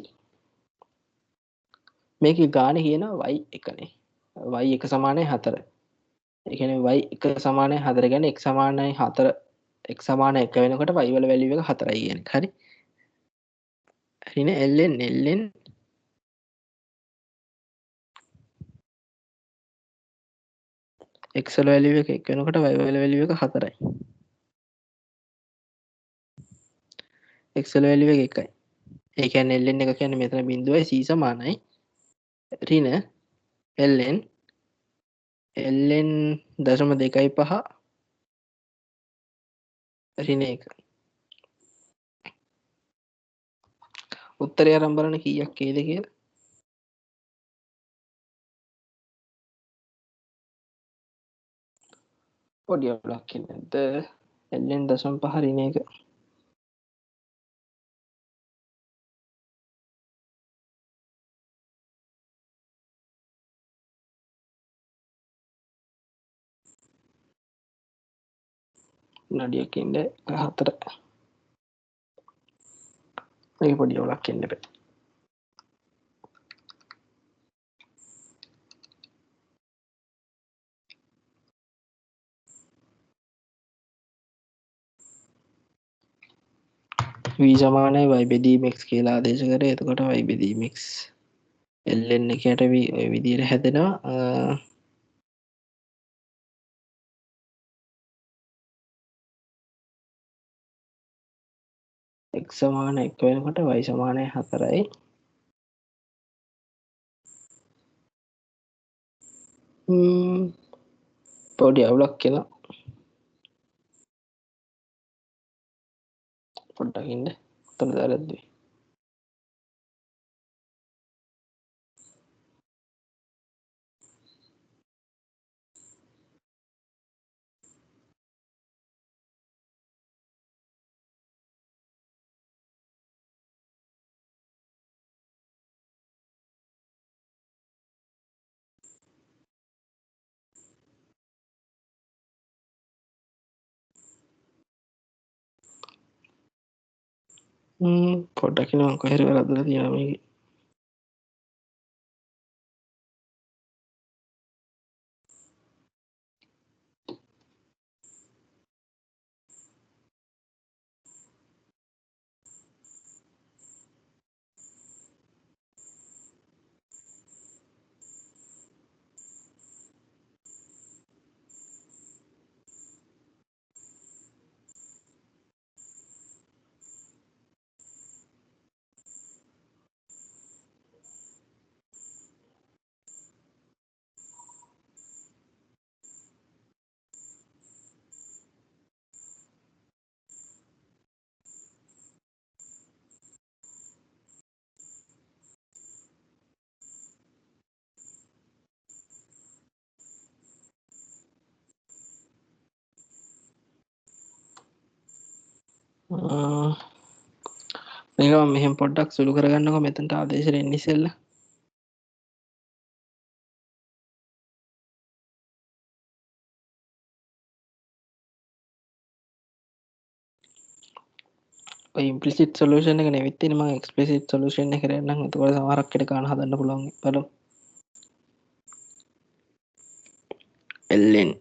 මේකේ ගානේ කියනවා y එකනේ. y 1 සමානයි 4. ඒ කියන්නේ y 1 සමානයි 4 කියන්නේ x සමානයි 4 x සමාන 1 වෙනකොට y වල වැලියු එක 4යි කියන්නේ. හරි. ඍණ ln x වල වැලියු එක 1 වෙනකොට y වල වැලියු එක 4යි. x වල වැලියු එක 1යි. ඒ කියන්නේ ln එක කියන්නේ මෙතන බිඳුවයි c සමානයි ඍණ ln 0.25 ඍණ 1. උත්තරය අරන් බලන්න කීයක් එයිද කියලා. පොඩි අවුලක් එන්නේ නැද්ද? ln 0.5 ඍණ 1. නඩියක් ඉන්නේ 4. මේක පොඩි අවුලක් එන්න බෑ. v සමානයි y බෙදීම x කියලා ආදේශ කරේ. එතකොට y බෙදීම x ln එකට v ඔය විදිහට හැදෙනවා. x සමාන 1 වෙනකොට y සමානයි 4යි. පොඩි අවුලක් එනවා. පොඩ්ඩක් ඉන්න. උත්තර දාලා දෙයි. පොඩ්ඩක් ඉන්න මම කොහේ හරි වැරද්දලා තියෙනවා මේකේ. මේක මම මෙහෙම පොඩ්ඩක් සුළු කරගන්නකො මෙතනට ආදේශෙට එන්න ඉස්සෙල්ලා. ඔය ඉම්ප්ලිසිට් සොලියුෂන් එක නෙවෙයි තියෙන්නේ මම එක්ස්ප්ලිසිට් සොලියුෂන් එක කරන්නම්. එතකොට සමහරක් කෙට ගන්න හදන්න පුළුවන්. බලමු. ln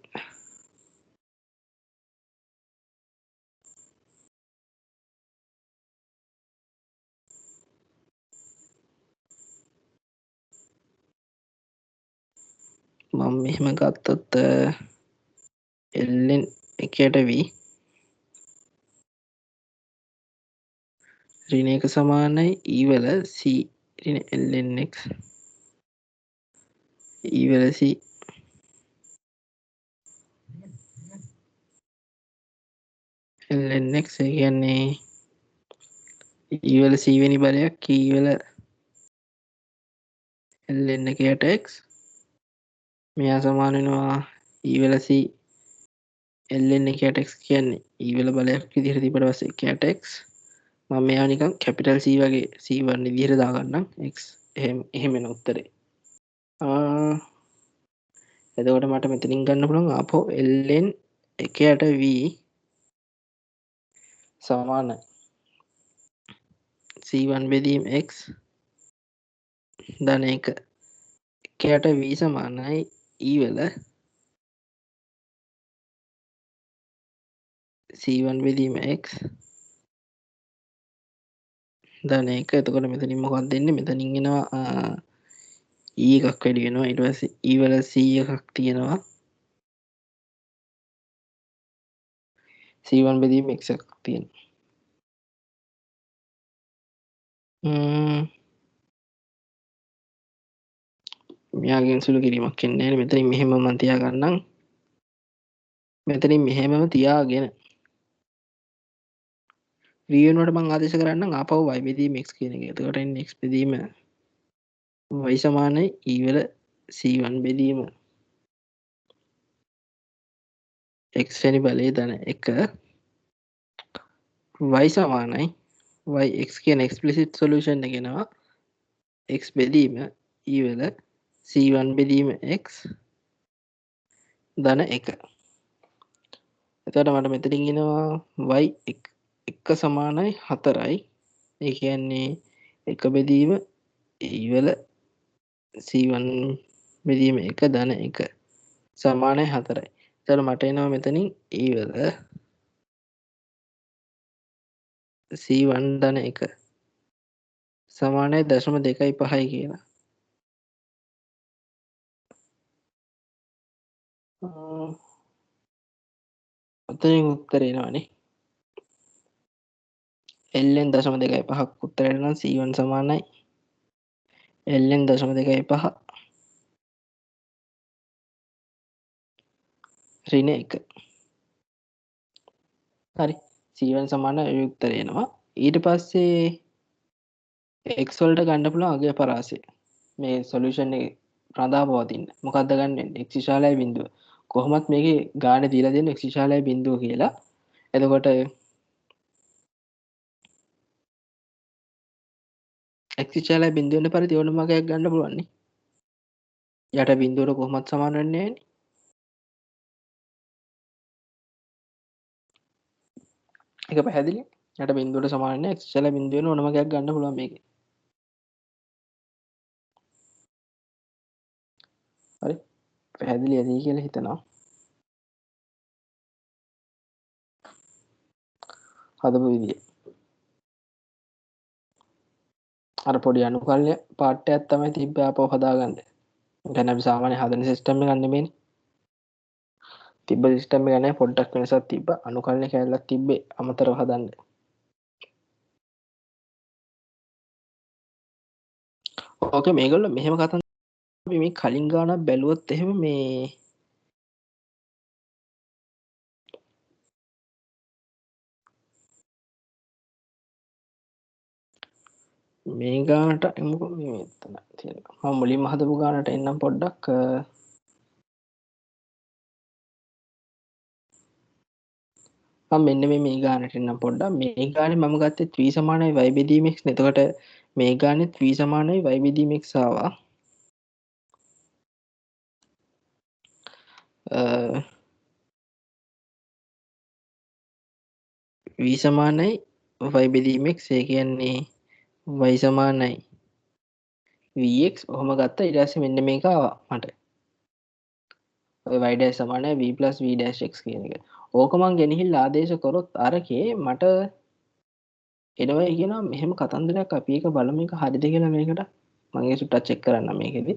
මම මෙහෙම ගත්තොත් ln එකට v ඍණ එක සමානයි e වල c ඍණ ln x e වල c ln x ඒ කියන්නේ e වල c වෙනි බලයක් e වල ln එකට x මෙයා සමාන වෙනවා e වල c ln එකට x කියන්නේ e වල බලයක් විදිහට තිබ්බට පස්සේ එකට x මම මේවා නිකන් කැපිටල් C වගේ C1 විදිහට දාගන්නම් x එහෙම එන උත්තරේ. එතකොට මට මෙතනින් ගන්න පුළුවන් ආපහු ln එකට v සමාන C1 බෙදීම x ධන 1 එකට v සමානයි e වල C1 බෙදීම x ධන 1. එතකොට මෙතනින් මොකක්ද දෙන්නේ? මෙතනින් එනවා e එකක් වැඩි වෙනවා. ඊට පස්සේ e වල c එකක් තියෙනවා. C1 බෙදීම x එකක් තියෙනවා. මෙයාගෙන් සුළු කිරීමක් එන්නේ නැහැ. මෙතනින් මෙහෙම මම තියාගන්නම්. මෙතනින් මෙහෙමම තියාගෙන v වෙනුවට මම ආදේශ කරන්නම් ආපහු y බෙදීම x කියන එක. එතකොට එන්නේ x බෙදීම y සමානයි e වල c1 බෙදීම x වෙනි බලය ධන 1 y සමානයි y x කියන explicit solution එක එනවා x බෙදීම e වල c1 බෙදීම x ධන 1. එතකොට මට මෙතනින් එනවා y එක සමානයි 4යි. ඒ කියන්නේ එක බෙදීම e වල c1 බෙදීම 1 ධන 1 සමානයි 4යි. එතකොට මට එනවා මෙතනින් e වල c1 ධන 1 සමානයි 0.25 කියලා. ඔතනින් උත්තරේ එනවනේ. ln 0.25ක් උත්තරේ නම් c1 සමානයි ln 0.25 ඍණ 1. හරි. c1 සමාන ඒ උත්තරේ එනවා. ඊට පස්සේ x වලට ගන්න පුළුවන් අගය පරාසය. මේ සොලියුෂන් එකේ රඳා පවතින. මොකක්ද ගන්න වෙන්නේ? x විශාලයි බිඳුව. කොහොමත් මේකේ ගාණ දීලා දෙන්නේ x විශාලයි බිඳුව කියලා. එතකොට x විශාලයි බිඳුව වෙන පරිදි ඕනම අගයක් ගන්න පුළුවන් නේ. යට බිඳුවට කොහොමත් සමාන වෙන්නේ නැහැ නේ. ඒක පැහැදිලි. යට බිඳුවට සමාන නැහැ. x විශාලයි බිඳුව වෙන ඕනම අගයක් ගන්න පුළුවන් මේකේ. හරි. පැහැදිලි ඇති කියලා හිතනවා. හදපු විදිය. අර පොඩි අනුකල්ය පාටයක් තමයි තිබ්බේ ආපහු හදාගන්න. දැන් අපි සාමාන්‍ය හදන සිස්ටම් එකක් නෙමෙයිනේ. තිබ්බ සිස්ටම් එක නෑ පොඩ්ඩක් වෙනසක් තිබ්බා. අනුකල්ය කැලලක් තිබ්බේ අමතරව හදන්න. ඕකේ මේගොල්ලෝ මෙහෙම කතන්දර අපි මේ කලින් ගානක් බැලුවොත් එහෙම මේ ගානට එමුකෝ මේ මෙතන තියෙනවා. මම මුලින්ම හදපු ගානට එන්නම් පොඩ්ඩක්. මම මෙන්න මේ ගානට එන්නම් පොඩ්ඩක්. මේ ගානේ මම ගත්තේ v සමානයි y බෙදීම x නේ. එතකොට මේ ගානෙත් v සමානයි y බෙදීම x ආවා. v සමානයි y බෙදීම x ඒ කියන්නේ y සමානයි vx ඔහොම ගත්තා. ඊට පස්සේ මෙන්න මේක ආවා මට. ඔය y dash සමානයි v plus v dash x කියන එක. ඕක මං ගෙනහිල්ලා ආදේශ කරොත් අරකේ මට එනවා කියනවා මෙහෙම කතන්දරයක් අපි එක බලමු එක හරිද කියලා මේකට. මම ඒක සුට්ටක් චෙක් කරන්න මේකෙදි.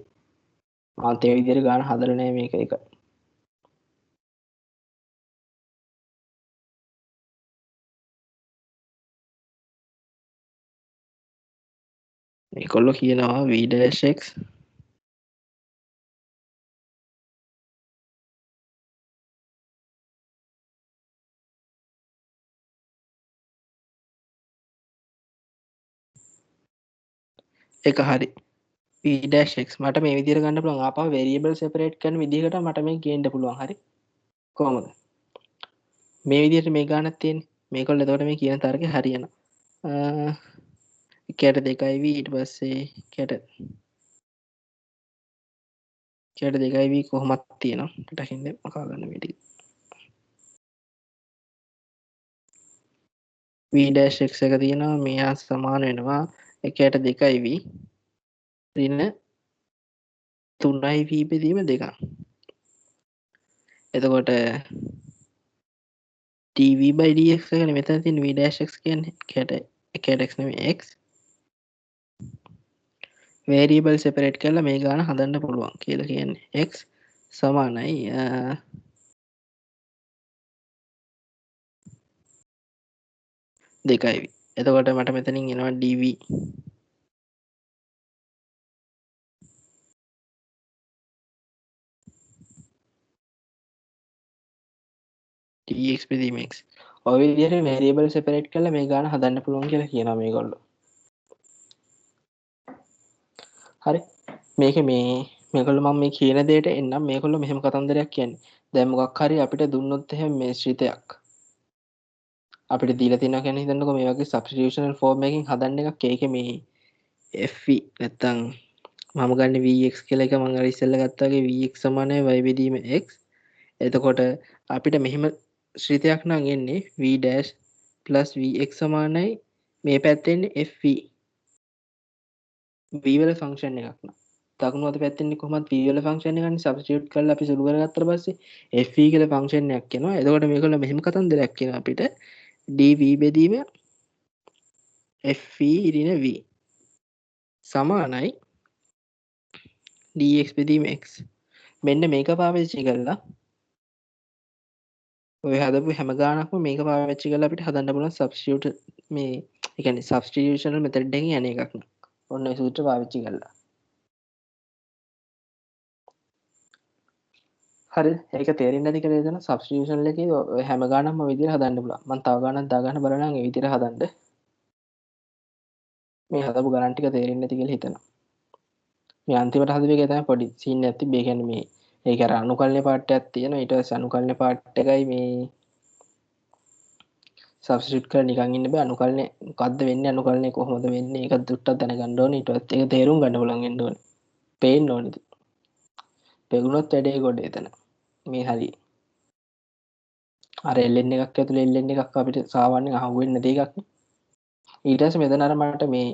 මාත් ඒ විදිහට ගාන හදලා නැහැ මේක එක. මේගොල්ලෝ කියනවා v-x එක හරි. v-x මට මේ විදිහට ගන්න පුළුවන්. ආපහු variable separate කරන විදිහකට මට මේක ගේන්න පුළුවන්. හරි. කොහොමද? මේ විදිහට මේ ගානක් තියෙන්නේ. මේගොල්ලෝ එතකොට මේ කියන තර්කේ හරියනවා. කැට 2යි v ඊට පස්සේ කැට 2යි v කොහොමත් තියෙනවා. ටකින් මකා ගන්න මේ ටික. v-x එක තියෙනවා මෙයා සමාන වෙනවා 1ට 2යි v ඍණ 3යි v බෙදීම 2. එතකොට dv/dx එකනේ මෙතන තියෙන v-x කියන්නේ කැට x නෙමෙයි x variable separate කරලා මේ ගාන හදන්න පුළුවන් කියලා කියන්නේ x සමානයි 2යි v. එතකොට මට මෙතනින් එනවා dv dx බෙදීම x. ඔය විදිහට variable separate කරලා මේ ගාන හදන්න පුළුවන් කියලා කියනවා මේගොල්ලෝ. හරි. මේක මේගොල්ලෝ මම මේ කියන දෙයට එන්නම් මේගොල්ලෝ මෙහෙම කතන්දරයක් කියන්නේ. දැන් මොකක් හරි අපිට දුන්නොත් එහෙම මේ ශ්‍රිතයක් අපිට දීලා තියෙනවා කියන්නේ හිතන්නකෝ මේ වගේ substitutional form එකකින් හදන්න එකක්. ඒකේ මේ f නැත්තම් මම ගන්න vx කියලා එක මම අර ඉස්සෙල්ලා ගත්තා වගේ vx සමානයි y බෙදීම x. එතකොට අපිට මෙහෙම ශ්‍රිතයක් නම් එන්නේ v dash plus vx සමානයි මේ පැත්තෙන් f v වල ෆන්ක්ෂන් එකක් න ะ. දකුණු අත පැත්තෙන් කොහොමද v වල ෆන්ක්ෂන් එකක් නේ සබ්ස්ටිටියුට් කරලා අපි සුළු කරගත්තට පස්සේ f කියලා ෆන්ක්ෂන් එකක් එනවා. එතකොට මේගොල්ලෝ මෙහෙම කතන්දරයක් කියනවා අපිට dv බෙදීම f ඍණ v සමානයි dx බෙදීම x. මෙන්න මේක පාවිච්චි කරලා ඔය හදපු හැම ගානක්ම මේක පාවිච්චි කරලා අපිට හදන්න පුළුවන් සබ්ස්ටිටියුට් මේ ඒ කියන්නේ සබ්ස්ටිටියුෂනල් මෙතඩ් එකකින් යන එකක් න ะ. ඔන්න ඒ සූත්‍ර පාවිච්චි කරලා. හරි ඒක තේරෙන්නේ නැති කියලා එතන සබ්ස්ටිටියුෂන් එකේ ඔය හැම ගානක්ම ඔය විදිහට හදන්න පුළුවන්. මම තව ගානක් දාගන්න බලනවා ඒ විදිහට හදන්න. මේ හදපු ගණන් ටික තේරෙන්නේ නැති කියලා හිතනවා. මේ අන්තිමට හදපු එකේ තමයි පොඩි සීන් එකක් තිබ්බේ. ඒ කියන්නේ මේ ඒක අර අනුකල්ය පාර්ට් එකක් තියෙනවා. ඊට පස්සේ අනුකල්ය පාර්ට් එකයි මේ සබ්ස්ටිටියුට් කරලා නිකන් ඉන්න බෑ. අනුකල්ය මොකද්ද වෙන්නේ? අනුකල්ය කොහොමද වෙන්නේ? ඒක දුට්ටක් දැනගන්න ඕනේ. ඊට පස්සේ ඒක තේරුම් ගන්න පුළුවන් වෙන්න ඕනේ. පේන්න ඕනේ. පෙගුණොත් වැඩේ ගොඩ එතන. මේ හරිය. අර ln එකක් ඇතුලේ ln එකක් අපිට සාමාන්‍යයෙන් අහුවෙන්නේ නැති එකක් නේ. ඊට පස්සේ මෙතන අර මට මේ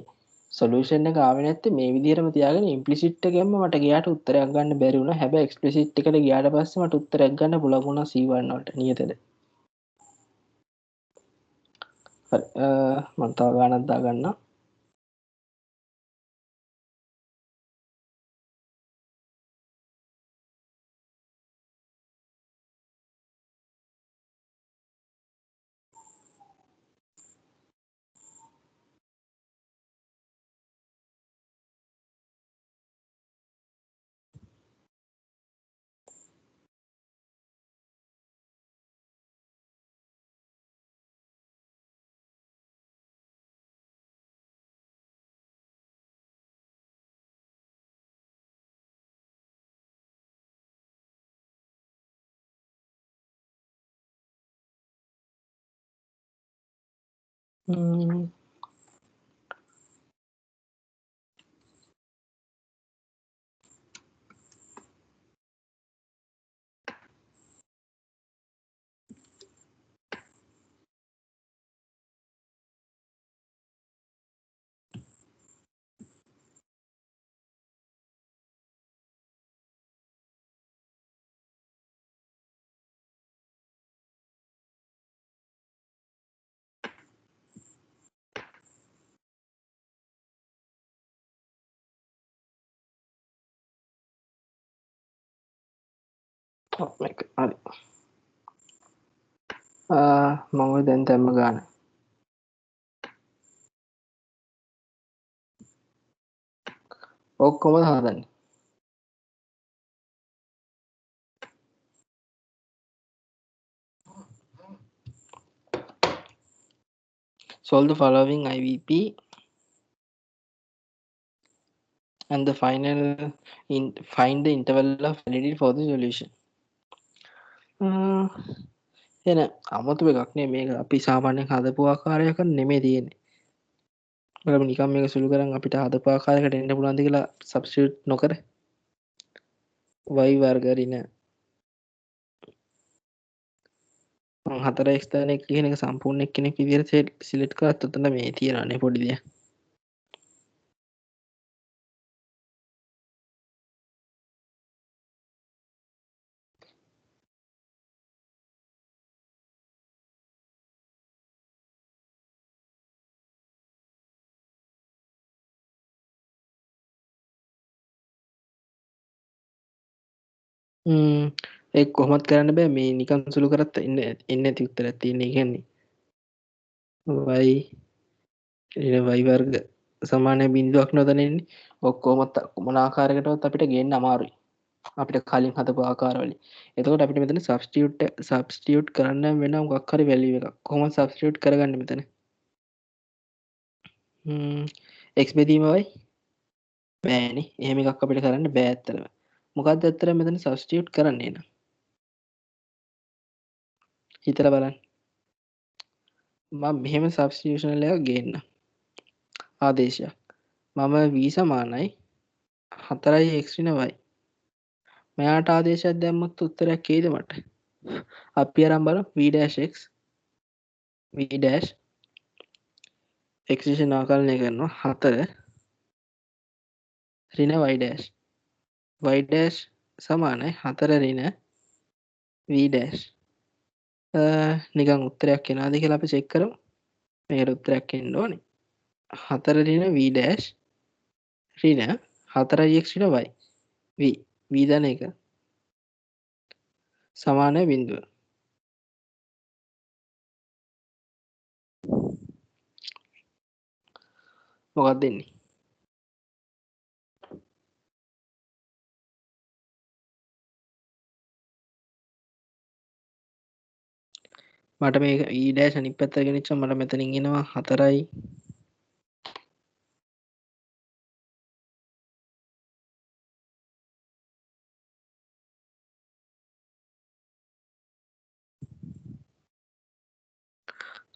සොලියුෂන් එක ආවේ නැත්තේ මේ විදිහටම තියාගෙන ඉම්ප්ලිසිට් එකෙන්ම මට ගියාට උත්තරයක් ගන්න බැරි වුණා. හැබැයි එක්ස්ප්ලිසිට් එකට ගියාට පස්සේ මට උත්තරයක් ගන්න පුළුවන් වුණා C1 වලට නියතද. හරි මම තව ගානක් දාගන්නම්. මේක හරි මම දැන් තැම්ම ගාන ඔක්කොම හදන්න solve the following IVP and the final find the interval of validity for the solution එන අමුතු එකක්නේ මේක අපි සාමාන්‍යයෙන් හදපු ආකාරයක නෙමෙයි තියෙන්නේ ඔයාලා නිකන් මේක සුළු කරන් අපිට හදපු ආකාරයකට එන්න පුළුවන්ද කියලා සබ්ස්ටිටියුට් නොකර y වර්ග ඍණ 4x දාන එක කියන එක සම්පූර්ණ එක්කෙනෙක් විදිහට සිලෙක්ට් කරත් උතන මේ තියනනේ පොඩි දෙයක් ඒ කොහොමත් කරන්න බෑ මේ නිකන් සුළු කරත් එන්නේ නැති උත්තරයක් තියෙන්නේ කියන්නේ y y වර්ග සමාන බිඳුවක් නොදැනෙන්නේ ඔක්කොමත් මොන ආකාරයකටවත් අපිට ගේන්න අමාරුයි අපිට කලින් හදපු ආකාරවලින් එතකොට අපිට මෙතන සබ්ස්ටිටියුට් කරන්න වෙන මොකක් හරි වැලියු එකක් කොහොමද සබ්ස්ටිටියුට් කරගන්නේ මෙතන x බෙදීම y බෑනේ එහෙම එකක් අපිට කරන්න බෑ ඇත්තටම මොකක්ද ඇත්තටම මෙතන සබ්ස්ටිටියුට් කරන්නේ න ะ හිතලා බලන්න මම මෙහෙම සබ්ස්ටිටියුෂන් එකක් ගේන්න ආදේශයක් මම v සමානයි 4x ඍණ y මෙයාට ආදේශයක් දැම්මොත් උත්තරයක් එයිද මට අපි අරන් බලමු v'(x) v' x විසින් ආකලනය කරනවා 4 ඍණ y' සමානයි 4 ඍණ v' නිකන් උත්තරයක් එනවාද කියලා අපි චෙක් කරමු මේකට උත්තරයක් එන්න ඕනේ 4 ඍණ v' ඍණ 4x ඍණ y v දාන එක සමාන බිඳුව මොකක්ද දෙන්නේ මට මේ e' අනිත් පැත්තට ගෙනිච්චා මට මෙතනින් එනවා 4යි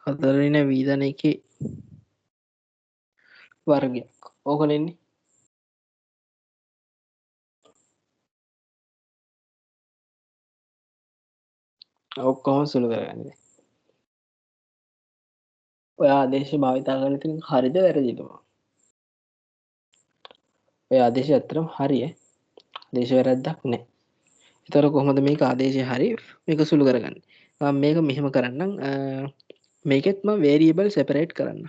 හතරවෙනි වීදන එකේ වර්ගයක් ඕකනෙන්නේ ඔක්කොම සුළු කරගන්න ඔය ආදේශ භාවිතා කරන ඉතින් හරිද වැරදිද ඔය ආදේශය ඇත්තටම හරිය දේශ වැරද්දක් නැහැ ඒතර කොහොමද මේක ආදේශය හරි මේක සුළු කරගන්නේ මම මේක මෙහෙම කරන්නම් මේකෙත් මම වේරියබල් සෙපරේට් කරන්න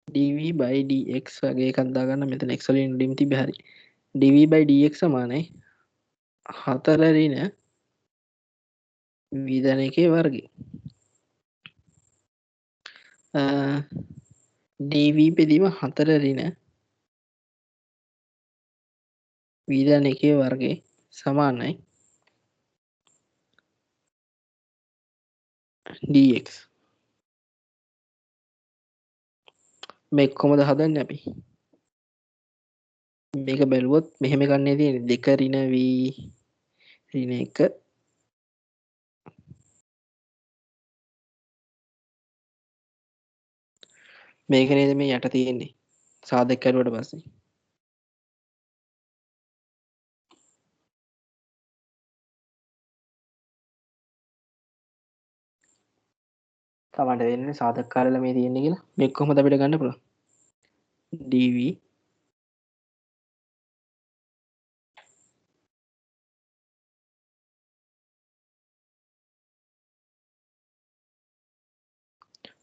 dv/dx වගේ එකක් දාගන්න මෙතන x වලින් ඩිම් තිබ්බේ හරි dv/dx සමානයි 4 ඍණ v' එකේ වර්ගය dv බෙදීම 4 ඍණ v' එකේ වර්ගය සමානයි dx මේක කොහොමද හදන්නේ අපි මේක බැලුවොත් මෙහෙම ගන්නේ තියෙන්නේ 2 ඍණ v ඍණ 1 මේක නේද මේ යට තියෙන්නේ සාධක කරුවට පස්සේ තමන්ට වෙන්නේ සාධක කාරලා මේ තියෙන්නේ කියලා මේක කොහොමද අපිට ගන්න පුළුවන් dv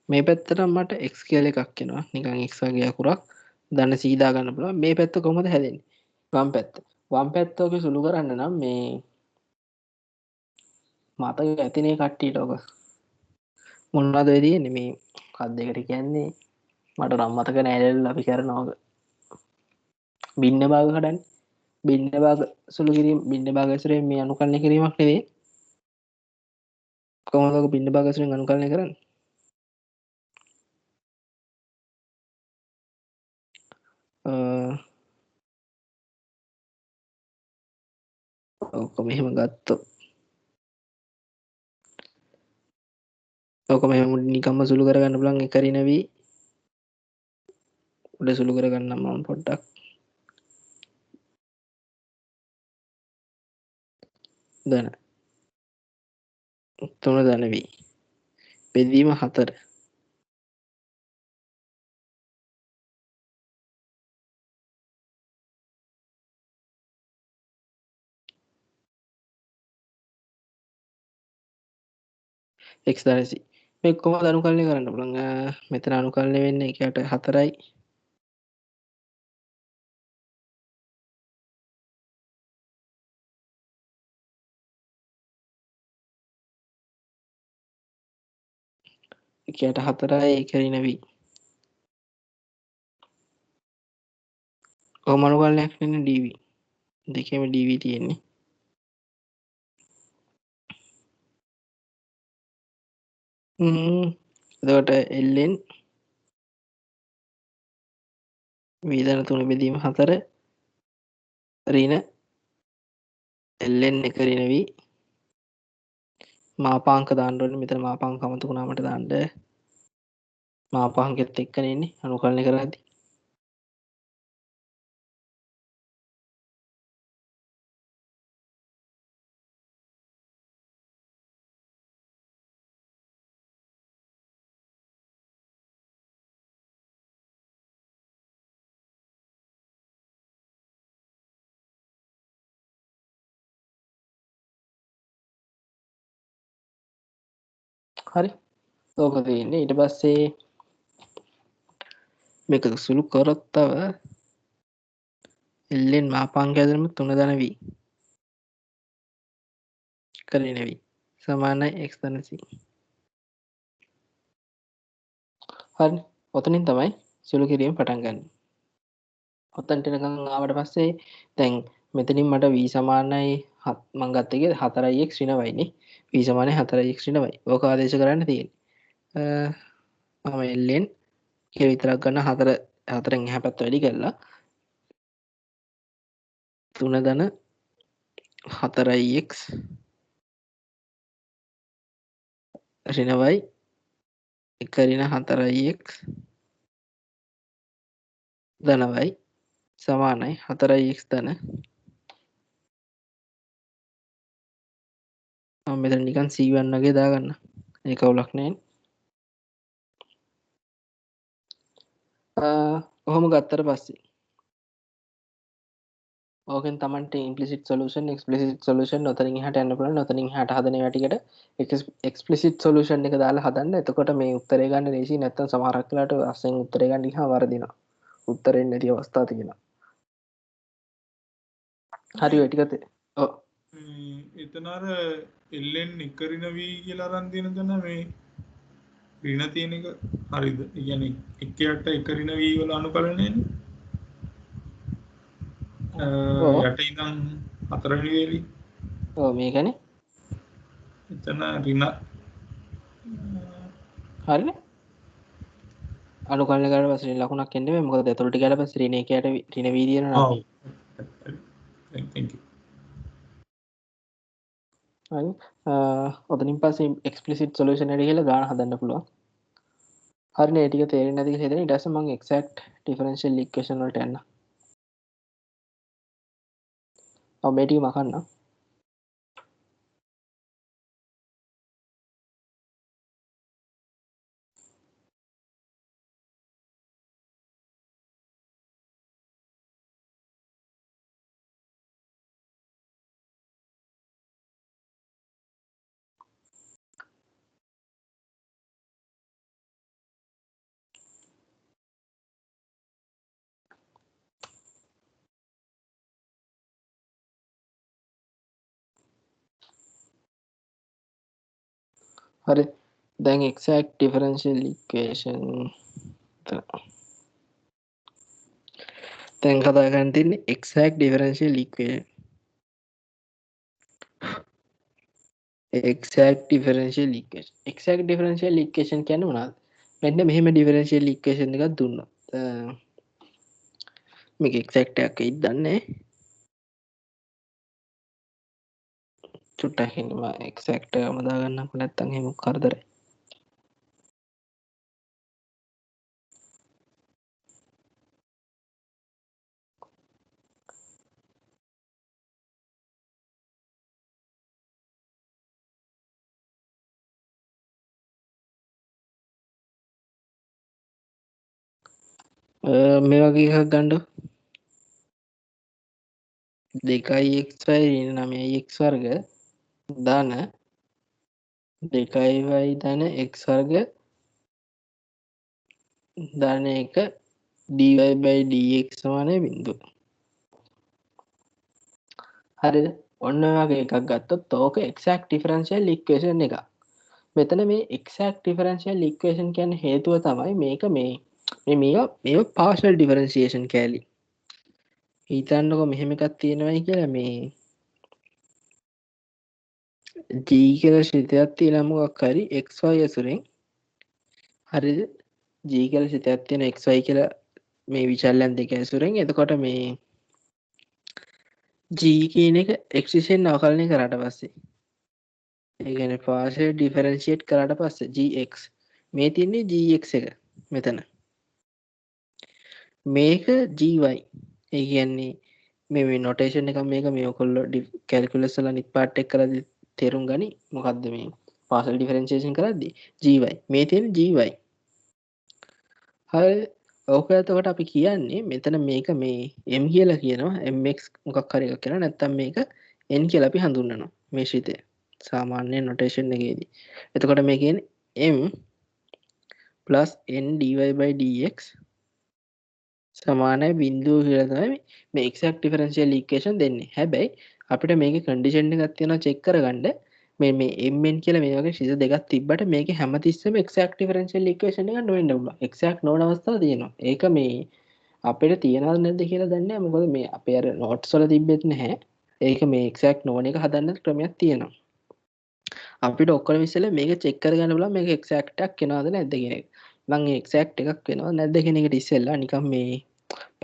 මේ පැත්තට මට x කියලා එකක් එනවා නිකන් x වගේ අකුරක් දන්න සීදා ගන්න පුළුවන් මේ පැත්ත කොහොමද හැදෙන්නේ වම් පැත්ත ඔක සුළු කරන්න නම් මේ මතක ඇතිනේ කට්ටියට ඔක මොනවද වෙ තියෙන්නේ මේ කත් දෙකට කියන්නේ මට නම් මතක නෑලෙල් අපි කරනවක බින්න භාග කඩන් බින්න භාග සුළු කිරීම බින්න භාගසරේ මේ අනුකරණය කිරීමක් නෙවේ කොහොමදක බින්න භාගසරෙන් අනුකරණය කරන්න ඔක්කො මෙහෙම ගත්තොත් ඕක මෙහෙම නිකම්ම සුළු කරගන්න පුළුවන් එකරිනවී උඩ සුළු කරගන්නම් මම පොඩ්ඩක් දන 3 දනවී බෙදීම 4 x දරසි මේ කොහොමද අනුකරණය කරන්න පුළුවන් මෙතන අනුකරණය වෙන්නේ එකට 4යි එකට 4යි එකරිනවී කොහොම අනුකරණයක් වෙන්නේ dv දෙකේම dv තියෙන්නේ එතකොට ln වීදන 3 බෙදීම 4 ඍණ ln එකරිනවී මාපාංක දාන්න ඕනේ මෙතන මාපාංක අමතක වුණා මට දාන්න මාපාංකෙත් එක්කනේ ඉන්නේ අනුකරණය කරද්දී හරි ඕක තියෙන්නේ ඊට පස්සේ මේක සුළු කරොත් තව ln මාපාංක හැදෙනම 3 ධන v කරේනවි සමානයි x ධන c හරි ඔතනින් තමයි සුළු කිරීම පටන් ගන්න ඔතන්ට එනකම් ආවට පස්සේ දැන් මෙතනින් මට v සමානයි මං ගත්ත එක 4x ඍණ yනේ v සමානයි 4x ඍණ y ඕක ආදේශ කරන්න තියෙන්නේ මම ln කියලා විතරක් ගන්න 4න් එහා පැත්ත වැඩි කරලා 3 ධන 4x ඍණ y එක ඍණ 4x ධන y සමානයි 4x ධන මම මෙතන නිකන් c1 වගේ දාගන්න ඒක අවුලක් නැහැ කොහොම ගත්තට පස්සේ ඕකෙන් තමන්ට ඉම්ප්ලිසිට් සොලියුෂන් එක්ස්ප්ලිසිට් සොලියුෂන් නොතනින් එහාට යන්න පුළුවන් නොතනින් එහාට හදන ඒවා ටිකට එක්ස්ප්ලිසිට් සොලියුෂන් එක දාලා හදන්න එතකොට මේ උත්තරේ ගන්න ලේසි නැත්නම් සමහරක් වෙලාවට අස්සෙන් උත්තරේ ගන්න ගියාම වරදිනවා උත්තරේ නැති අවස්ථා තියෙනවා හරි ඔය ටිකත් ඔව් එතන අර ln එකරින v කියලා අරන් තියෙන තැන මේ ඍණ තියෙන එක හරිද? ඒ කියන්නේ 1ට එකරින v වල අනුකලනයනේ. යට ඉඳන් 4 වෙනි වේලි. ඔව් මේකනේ. එතන ඍණ හරිනේ. අනුකලනය කරලා පස්සේ ලකුණක් එන්නේ නැහැ. මොකද ඒතර ටික ගාලා පස්සේ ඍණ 1ට ඍණ v දිනනවා. ඔව්. thank you. හරි ඔතනින් පස්සේ එක්ස්ප්ලිසිට් සොලියුෂන් එකට ගිහලා ගාන හදන්න පුළුවන් හරිනේ ඒ ටික තේරෙන්නේ නැති කියලා හිතෙන ඊට පස්සේ මම එක්සැක්ට් ඩිෆරන්ෂියල් ඉක්වේෂන් වලට යන්න මේ ටික මකන්න හරි දැන් exact differential equation දැන් කතා කරන්න තියෙන්නේ exact differential equation exact differential equation කියන්නේ මොනවද මෙන්න මෙහෙම differential equation එකක් දුන්නොත් මේක exact එකක් වෙයිද දන්නේ චුට්ටක් ඉන්න මම exact එකම දාගන්නකො නැත්තම් එහෙම කරදරයි මේ වගේ එකක් ගන්නකො 2x ඍණ 9x වර්ග ධන 2y ධන x වර්ග ධන 1 dy/dx සමාන 0 හරිද ඔන්න ඔය වගේ එකක් ගත්තොත් ඕක exact differential equation එක මෙතන මේ exact differential equation කියන්නේ හේතුව තමයි මේක මේවා partial differentiation කෑලි හිතන්නකො මෙහෙම එකක් තියෙනවයි කියලා මේ g කියලා ශ්‍රිතයක් තියෙන මොකක් හරි xy ඇසුරෙන් හරිද g කියලා ශ්‍රිතයක් තියෙන xy කියලා මේ විචල්යන් දෙක ඇසුරෙන් එතකොට මේ g කියන එක x විසින් අවකලනය කරාට පස්සේ ඒ කියන්නේ partial differentiate කරාට පස්සේ gx මේ තියන්නේ gx එක මෙතන මේක gy ඒ කියන්නේ මේ නොටේෂන් එක මේක මේ ඔයගොල්ලෝ කැල්කියුලස් වල අනිත් පාර්ට් එක කරද්දි තේරුම් ගනි මොකද්ද මේ partial differentiation කරද්දි gy මේ තියෙන gy හරි ඕක එතකොට අපි කියන්නේ මෙතන මේක මේ m කියලා කියනවා mx මොකක් හරි එකක් කියලා නැත්නම් මේක n කියලා අපි හඳුන්වනවා මේ ශ්‍රිතය සාමාන්‍ය නොටේෂන් එකේදී එතකොට මේ කියන්නේ m plus n dy/dx සමානයි බිඳුව කියලා තමයි මේ exact differential equation දෙන්නේ. හැබැයි අපිට මේකේ condition එකක් තියෙනවා check කරගන්න. මේ mn කියලා මේ වගේ ශිෂ දෙකක් තිබ්බට මේකේ හැමතිස්සෙම exact differential equation එක නොවෙන්න පුළුවන්. exact නොවන අවස්ථා තියෙනවා. ඒක මේ අපිට තියනවද නැද්ද කියලා දන්නේ නැහැ. මොකද මේ අපේ අර notes වල තිබෙත් නැහැ. ඒක මේ exact නොවන එක හදන්න ක්‍රමයක් තියෙනවා. අපිට ඔක්කොම ඉස්සෙල්ලා මේක check කරගන්න බලන්න මේක exact එකක් වෙනවද නැද්ද කියන එක. මම exact එකක් වෙනවද නැද්ද කියන එකට ඉස්සෙල්ලා නිකන් මේ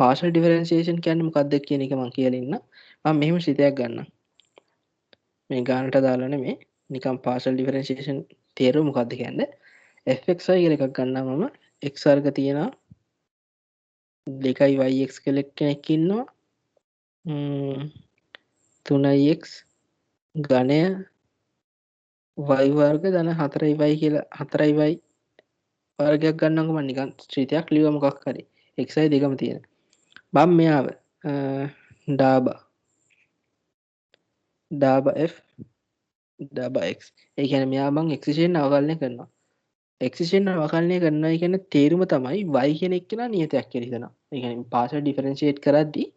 partial differentiation කියන්නේ මොකක්ද කියන එක මම කියලා ඉන්න. මම මෙහෙම ශ්‍රිතයක් ගන්නම්. මේ ගානට දාලා නෙමෙයි නිකන් partial differentiation තේරුම මොකක්ද කියන්නේ fxy කියලා එකක් ගන්නම් මම x වර්ග තියෙනවා 2y x කියලා කෙනෙක් ඉන්නවා 3x ඝනය y වර්ග ධන 4y කියලා 4y වර්ගයක් ගන්නකො මම නිකන් ශ්‍රිතයක් ලියුවා මොකක් හරි xy දෙකම තියෙන මම මෙයාව ඩාබ f ඩාබ x ඒ කියන්නේ මෙයා මං x විශේෂයෙන් අවකලනය කරනවා x විශේෂයෙන් අවකලනය කරනවා කියන්නේ තේරුම තමයි y කියන එක්කෙනා නියතයක් කියලා හිතනවා ඒ කියන්නේ partial differentiate කරද්දී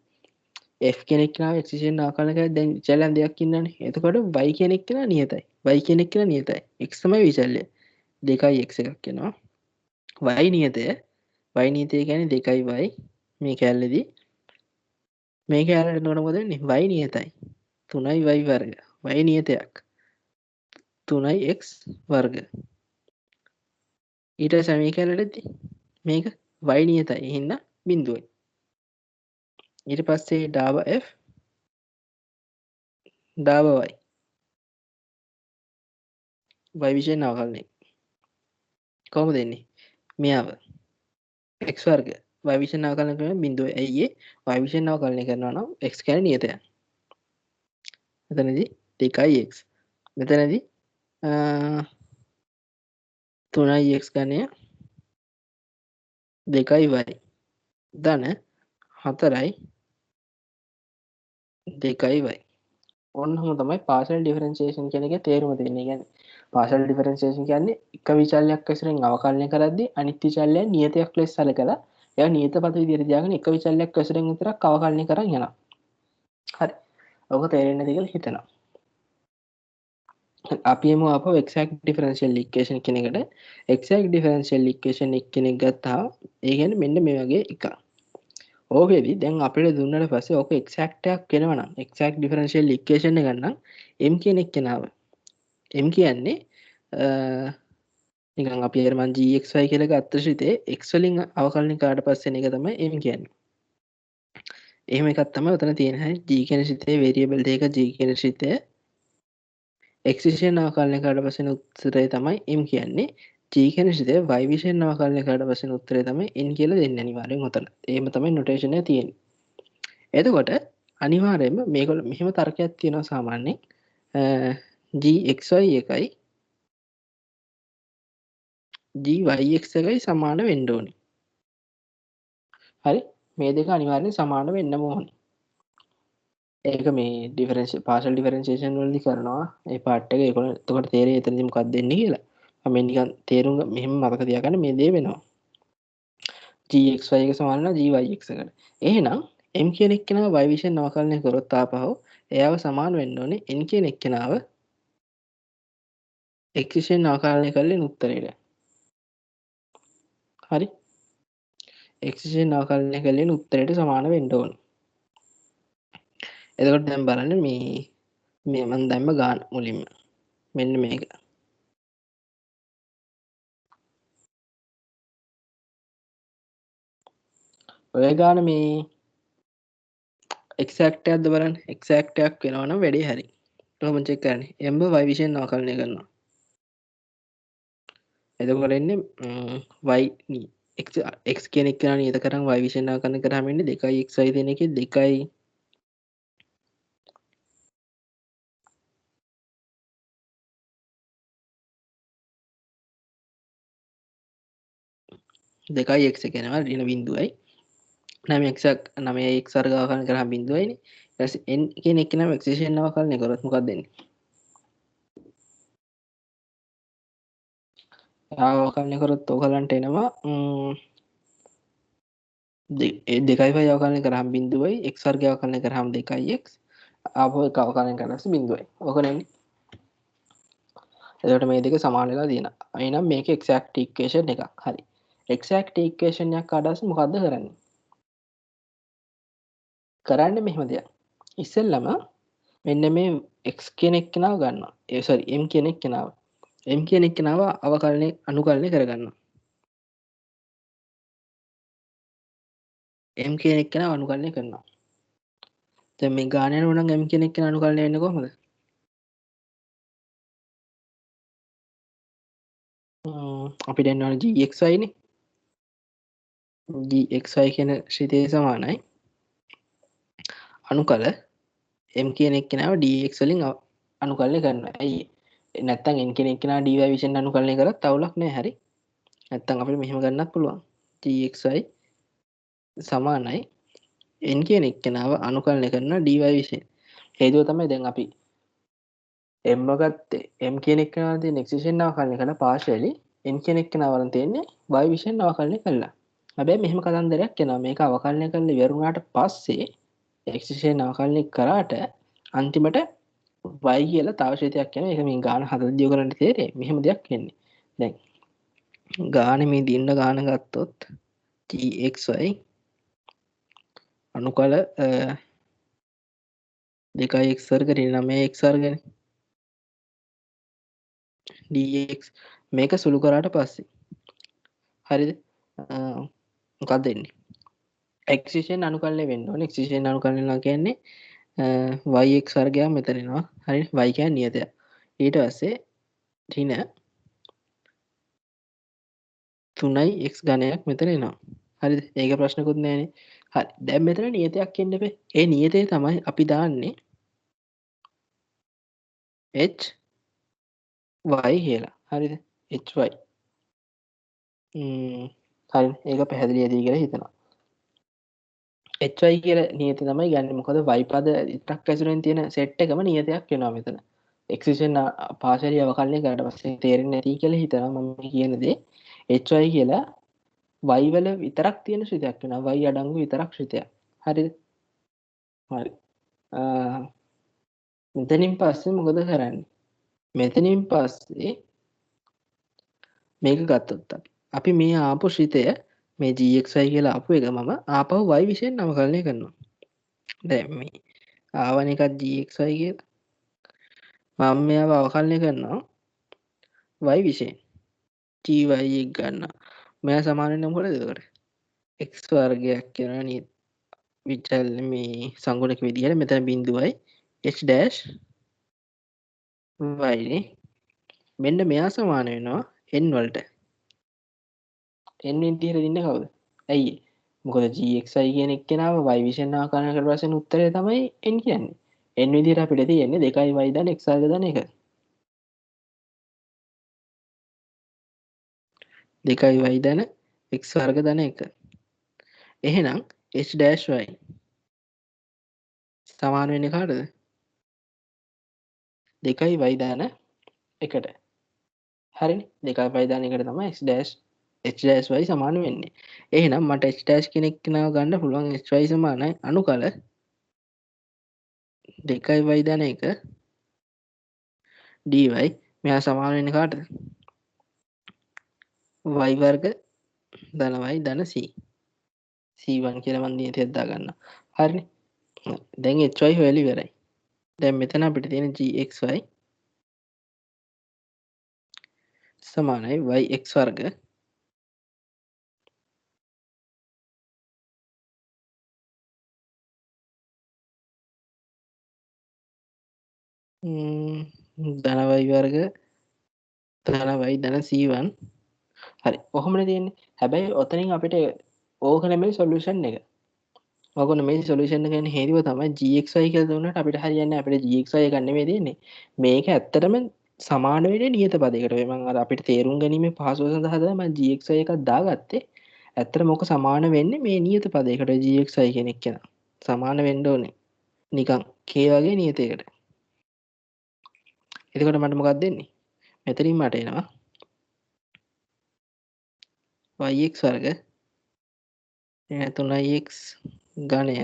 f කියන එක්කෙනා x විශේෂයෙන් අවකලනය කරද්දී දැන් විචලයන් දෙකක් ඉන්නනේ එතකොට y කියන එක්කෙනා නියතයි y කියන එක්කෙනා නියතයි x තමයි විචල්‍ය 2x එකක් වෙනවා y නියතය කියන්නේ 2y මේ කැලේදී මේ කැලේට එනකොට මොකද වෙන්නේ y නියතයි 3y වර්ග y නියතයක් 3x වර්ග ඊට පස්සේ මේ කැලේටදී මේක y නියතයි එහෙනම් බිඳුවයි ඊට පස්සේ ඩාබ f ඩාබ y විශේෂයෙන් අවකලනය කොහොමද එන්නේ මෙයාව x වර්ග y විශේෂයෙන් අවකලනය කරන බිඳුවයි ඇයි y විශේෂයෙන් අවකලනය කරනවා නම් x කියන්නේ නියතයක් මෙතනදී 2x මෙතනදී 3x ගණය 2y ධන 4යි 2y ඔන්නම තමයි partial differentiation කියන එකේ තේරුම තියෙන්නේ. කියන්නේ partial differentiation කියන්නේ එක විචල්යක් ඇසුරෙන් අවකලනය කරද්දී අනිත් විචල්‍යය නියතයක් ලෙස සැලකලා එයා නියත පද විදිහට තියාගෙන එක විචල්යක් ඇසුරෙන් විතරක් අවකලනය කරන් යනවා. හරි. ඔක තේරෙන්නේ නැති කියලා හිතනවා. අපිම අප එක්සැක්ට් ඩිෆරන්ෂියල් ඉක්වේෂන් කියන එකට එක්සැක්ට් ඩිෆරන්ෂියල් ඉක්වේෂන් කෙනෙක් ගත්තා ඒ කියන්නේ මෙන්න මේ වගේ එකක්. ඕකෙදි දැන් අපිට දුන්නට පස්සේ ඕක එක්සැක්ට් එකක් වෙනවා නම් එක්සැක්ට් ඩිෆරන්ෂියල් ඉක්වේෂන් එකක් නම් m කියන එක්කෙනාව m කියන්නේ නිකන් අපි අර මං gxy කියලා ගත්ත ශ්‍රිතේ x වලින් අවකලනය කරාට පස්සේ එන එක තමයි m කියන්නේ. එහෙම එකක් තමයි උතන තියෙන හැටි. g කියන ශ්‍රිතේ වේරියබල් දෙක g කියන ශ්‍රිතය x විශයෙන් අවකලනය කරාට පස්සේ උත්තරය තමයි m කියන්නේ. g කියන ශ්‍රිතය y විශයෙන් අවකලනය කරාට පස්සේ උත්තරය තමයි n කියලා දෙන්නේ අනිවාර්යෙන් උතන. එහෙම තමයි නොටේෂන් එක තියෙන්නේ. එතකොට අනිවාර්යයෙන්ම මේගොල්ලෝ මෙහෙම තර්කයක් තියෙනවා සාමාන්‍යයෙන් gxy එකයි gyx එකයි සමාන වෙන්න ඕනේ. හරි මේ දෙක අනිවාර්යෙන් සමාන වෙන්න ඕනේ. ඒක මේ ඩිෆරන්ෂියල් පාර්ෂල් ඩිෆරන්ෂියේෂන් වලදී කරනවා. ඒ පාර්ට් එක ඒගොල්ලෝ එතකොට තේරෙයි එතනදී මොකක්ද දෙන්නේ කියලා. මම නිකන් තේරුම් මෙහෙම මතක තියාගන්න මේ දේ වෙනවා. gxy එක සමාන වෙනවා gyx එකට. එහෙනම් m කියන එක්කෙනාව y විශයෙන් අවකලනය කරොත් ආපහු එයාව සමාන වෙන්න ඕනේ n කියන එක්කෙනාව x විශයෙන් අවකලනය කරලා උත්තරේට. හරි x විශයෙන් අවකලනය කරලා උත්තරේට සමාන වෙන්න ඕනේ. එතකොට දැන් බලන්න මේ මම දැම්ම ගාන මුලින්ම මෙන්න මේක. ඔය ගාන මේ එක්සැක්ට් එකක්ද බලන්න. එක්සැක්ට් එකක් වෙනවා නම් වැඩේ හරි. කොහොමද චෙක් කරන්නේ? m y විශයෙන් අවකලනය කරනවා. එතකොට එන්නේ y x කියන එක කරා නියත කරන් y විශයෙන් අවකලනය කරාම එන්නේ 2xy දෙන එකේ 2 2x එක එනවා ඍණ බිඳුවයි 9x වර්ග අවකලනය කරාම බිඳුවයිනේ. ඊට පස්සේ n කියන එක නම් x විශයෙන් අවකලනය කරොත් මොකක්ද එන්නේ? අවකලනය කරොත් ඕගලන්ට එනවා 2යි අවකලනය කරාම බිඳුවයි x වර්ගය අවකලනය කරාම 2x ආපහු එක අවකලනය කරලා බිඳුවයි. ඕකනේ. එතකොට මේ දෙක සමාන වෙලා තියෙනවා. එහෙනම් මේක එක්සැක්ට් ඉක්වේෂන් එකක්. හරි. එක්සැක්ට් ඉක්වේෂන් එකක් අදහස් මොකද්ද කරන්නේ? කරන්නේ මෙහෙම දෙයක්. ඉස්සෙල්ලම මෙන්න මේ x කියන එක්කෙනාව ගන්නවා. m කියන එක්කෙනාව. m කියන එක්කෙනාව අවකලනය අනුකලනය කරගන්නවා. m කියන එක්කෙනාව අනුකලනය කරනවා. දැන් මේ ගාන යනවා නම් m කියන එක්කෙනා අනුකලනය වෙන්නේ කොහොමද? අපි දන්නවනේ gxy නේ. gxy කියන ශ්‍රිතය සමානයි අනුකල m කියන එක්කෙනාව dx වලින් අනුකලනය කරනවා. ඇයි? නැත්තම් n කියන එක්කෙනා dy විශයෙන් අනුකලනය කරත් අවුලක් නැහැ. හරි. නැත්තම් අපිට මෙහෙම ගන්නත් පුළුවන්. gxy සමානයි n කියන එක්කෙනාව අනුකලනය කරනවා dy විශයෙන්. හේතුව තමයි දැන් අපි m ගත්තේ m කියන එක්කෙනාව තියෙන x විශයෙන් අවකලනය කරලා පාර්ශියලි n කියන එක්කෙනාව වලින් තියෙන්නේ y විශයෙන් අවකලනය කළා. හැබැයි මෙහෙම කතන්දරයක් එනවා. මේක අවකලනය කරලා ඉවර වුණාට පස්සේ x විශයෙන් අවකලනය කරාට අන්තිමට y කියලා තව ශ්‍රේතයක් එනවා. ඒක මේ ගාන හදද්දී ඔයගලන්ට තේරෙයි. මෙහෙම දෙයක් එන්නේ. දැන් ගානේ මේ දින්න ගාන ගත්තොත් gxy අනුකල 2x වර්ග ඍණ 9x වර්ගනේ dx මේක සුළු කරාට පස්සේ හරිද? මොකක්ද එන්නේ? x විශයෙන් අනුකලනය වෙන්න ඕනේ. x විශයෙන් අනුකලනය වෙනවා කියන්නේ yx වර්ගයක් මෙතන එනවා. හරි. y කියන්නේ නියතයක්. ඊට පස්සේ ඍණ 3x ඝනයක් මෙතන එනවා. හරිද? ඒක ප්‍රශ්නකුත් නැහැනේ. හරි. දැන් මෙතන නියතයක් එන්න බෑ. ඒ නියතය තමයි අපි දාන්නේ h y කියලා. හරිද? hy. හරි. ඒක පැහැදිලි ඇති කියලා හිතනවා. hy කියලා නියතය තමයි ගන්න. මොකද y පද විතරක් ඇසුරෙන් තියෙන සෙට් එකම නියතයක් වෙනවා මෙතන. x විශයෙන් පාර්ශලිය අවකලනය කරාට පස්සේ තේරෙන්නේ නැති කියලා හිතනවා මම කියන දේ. hy කියලා y වල විතරක් තියෙන ශ්‍රිතයක් වෙනවා. y අඩංගු විතරක් ශ්‍රිතයක්. හරිද? හරි. මෙතනින් පස්සේ මොකද කරන්නේ? මෙතනින් පස්සේ මේක ගත්තොත් අපි මේ ආපු ශ්‍රිතය මේ GXY කියලා ආපු එක මම ආපහු y විශයෙන් නමකරණය කරනවා. දැන් මේ ආවන එකත් GXY කියලා මම මෙයාව අවකලනය කරනවා y විශයෙන් GY එක ගන්න. මෙයා සමාන වෙන්නේ මොකටද එතකොට? x වර්ගයක් කරනවා නේද? විචල් මේ සංගුණක විදිහට මෙතන බිඳුවයි h dash y නේ. මෙන්න මෙයා සමාන වෙනවා n වලට. n විදිහට දෙන්නේ කවුද? ඇයි ඒ? මොකද gxy කියන එක්කෙනාව y විශයෙන් ආකරණය කරලා පස්සේ උත්තරේ තමයි n කියන්නේ. n විදිහට අපිට තියෙන්නේ 2y දන x වර්ග දන 1. 2y දන x වර්ග දන 1. එහෙනම් h dash y සමාන වෙන්නේ කාටද? 2y දන 1ට. හරිනේ. 2y දන 1ට තමයි h dash y සමාන වෙන්නේ. එහෙනම් මට h dash කෙනෙක් කෙනාව ගන්න පුළුවන් hy සමානයි අනුකල 2y දන 1 dy මෙයා සමාන වෙන්නේ කාටද? y වර්ග ධන y ධන c. c1 කියලා මම නියතයක් දාගන්නවා. හරිනේ. දැන් hy හොයලා ඉවරයි. දැන් මෙතන අපිට තියෙන gxy සමානයි yx වර්ග ධන y වර්ග ධන y ධන c1. හරි. කොහොමද තියෙන්නේ? හැබැයි ඔතනින් අපිට ඕක නෙමෙයි සොලියුෂන් එක. ඕක නෙමෙයි සොලියුෂන් එක කියන්නේ හේතුව තමයි gxy කියලා දුන්නාට අපිට හරියන්නේ අපිට gxy එකක් නෙමෙයි දෙන්නේ. මේක ඇත්තටම සමාන වෙන්නේ නියත පදයකට. මම අර අපිට තේරුම් ගැනීම පහසුව සඳහා තමයි මම gxy එකක් දාගත්තේ. ඇත්තටම ඕක සමාන වෙන්නේ මේ නියත පදයකට gxy කෙනෙක් කියන. සමාන වෙන්න ඕනේ. නිකන් k වගේ නියතයකට. එතකොට මට මොකක්ද දෙන්නේ? මෙතනින් මට එනවා yx වර්ග 3x ඝනය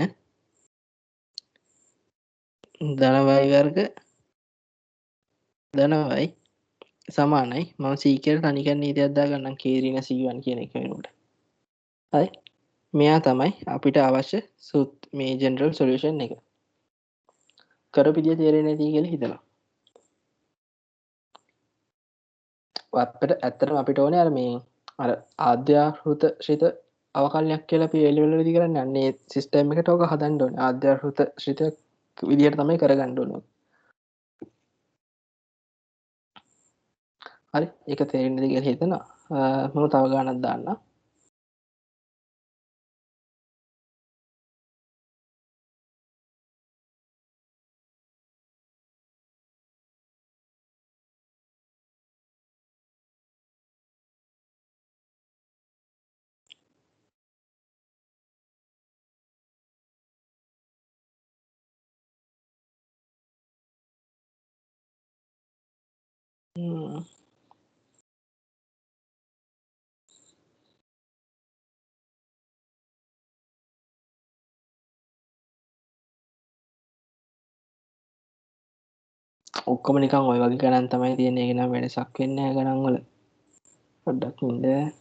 ධන y වර්ග ධන y සමානයි මම c කියලා තනිකර නීතියක් දාගන්නම් k ඍණ c1 කියන එක වෙනුවට. හරි. මෙයා තමයි අපිට අවශ්‍ය මේ ජෙනරල් සොලියුෂන් එක. කරපු විදිය තේරෙන්නේ නැති කියලා හිතනවා. අපිට ඇත්තටම අපිට ඕනේ අර මේ අර ආද්‍යාශෘත ශ්‍රිත අවකලනයක් කියලා අපි ඒ ලෙවල් වලදී කරන්නේ. අන්නේ සිස්ටම් එකට ඔක හදන්න ඕනේ. ආද්‍යාශෘත ශ්‍රිත විදියට තමයි කරගන්න ඕනේ. හරි. ඒක තේරෙන්නේ නැති කියලා හිතනවා. මම තව ගානක් දාන්නම්. ඔක්කොම නිකන් ඔය වගේ ගණන් තමයි තියෙන්නේ. ඒක නම් වෙනසක් වෙන්නේ නැහැ ගණන් වල. පොඩ්ඩක් ඉන්න.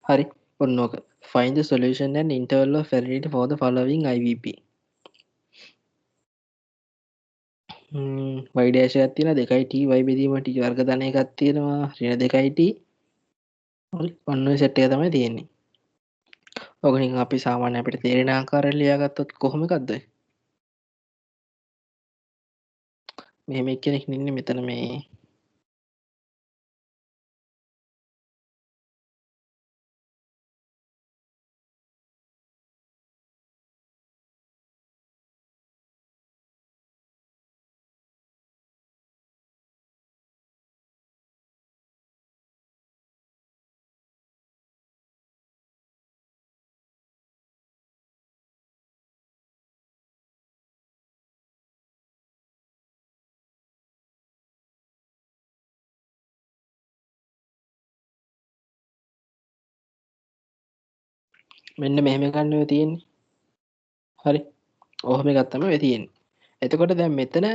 හරි. ඔන්න ඕක. Find the solution and interval of validity for the following IVP. y dash එකක් තියෙනවා 2t y බෙදීම t වර්ග ධන එකක් තියෙනවා ඍණ 2t. හරි. ඔන්න ඔය සෙට් එක තමයි තියෙන්නේ. ඔක නිකන් අපි සාමාන්‍ය අපිට තේරෙන ආකාරයට ලියාගත්තොත් කොහොම එකක්ද? මෙහෙම එක්කෙනෙක් ඉන්නේ මෙතන මේ මෙන්න මෙහෙම ගන්න වෙ තියෙන්නේ. හරි. ඔහොම එකක් තමයි වෙ තියෙන්නේ. එතකොට දැන් මෙතන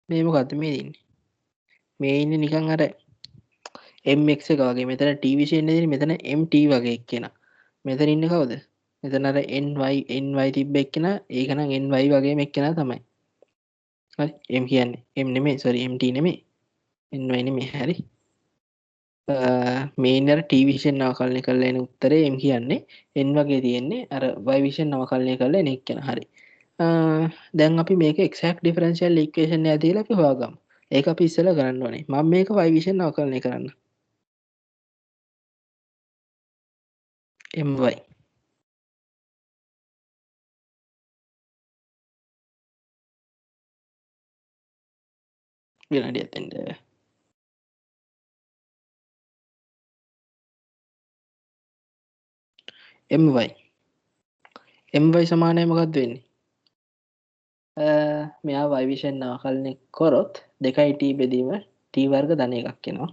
මේ මොකද්ද මේ ඉන්නේ? මේ ඉන්නේ නිකන් අර MX එක වගේ. මෙතන T විශේෂයෙන් දෙන්නේ මෙතන MT වගේ එක්කෙනා. මෙතන ඉන්නේ කවුද? මෙතන අර NY තිබ්බ එක්කෙනා ඒක නම් NY වගේම එක්කෙනා තමයි. හරි. M කියන්නේ M නෙමෙයි sorry MT නෙමෙයි. NY නෙමෙයි. හරි. මේන් අර T විෂන් නවකලනය කරලා එන උත්තරේ M කියන්නේ N වගේ තියෙන්නේ අර Y විෂන් නවකලනය කරලා එන එක්කෙනා. හරි. දැන් අපි මේක එක්සැක්ට් ඩිෆරන්ෂියල් ඉක්වේෂන් එකක් දීලා අපි හොයාගමු. ඒක අපි ඉස්සෙල්ලා කරන්න ඕනේ. මම මේක y විෂන් නවකලනය කරන්න. my විනාඩියක් දෙන්න. my සමානයි මොකක්ද වෙන්නේ? මෙයා y විෂන් නවකලනය කරොත් 2t බෙදීම t වර්ග ධන එකක් එනවා.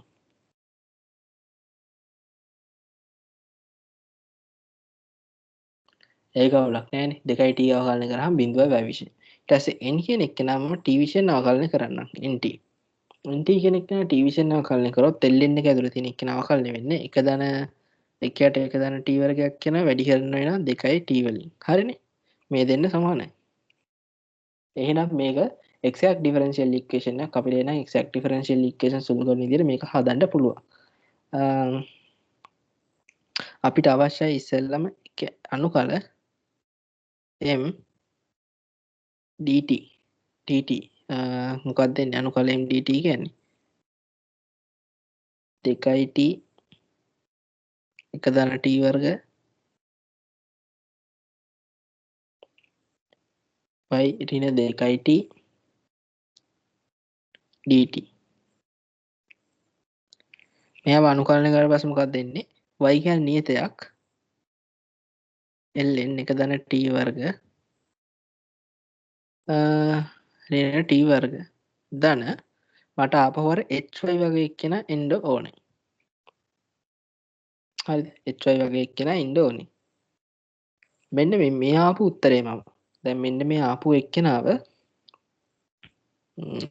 ඒක අවුලක් නෑනේ. 2t අවකලනය කරාම 0යි y විෂන්. ඊට පස්සේ n කියන එක්කෙනාම t විෂන් අවකලනය කරන්න. nt nt කියන එක්කෙනා t විෂන් අවකලනය කරොත් ln එක ඇතුලේ තියෙන එක්කෙනා අවකලනය වෙන්නේ එක ධන එකයට එක ධන t වර්ගයක් කියන වැඩි කරන වෙනවා 2යි t වලින්. හරිනේ. මේ දෙන්න සමානයි. එහෙනම් මේක exact differential equation එකක්. අපිට එන exact differential equation සුළු කරන විදිහට මේක හදන්න පුළුවන්. අපිට අවශ්‍යයි ඉස්සෙල්ලම අනුකල m dt dt මොකක්ද දෙන්නේ අනුකල m dt කියන්නේ 2t එක ධන t වර්ග y ඍණ 2t dt. මෙයාව අනුකලනය කරලා පස්සේ මොකක්ද දෙන්නේ? y කියන්නේ නියතයක් ln එක ධන t වර්ග ඍණ t වර්ග ධන මට ආපහු අර hy වගේ එක්කෙනා එන්න ඕනේ. හරිද? hy වගේ එක්කෙනා එන්න ඕනේ. මෙන්න මේ ආපු උත්තරේ මම. දැන් මෙන්න මේ ආපු එක්කෙනාව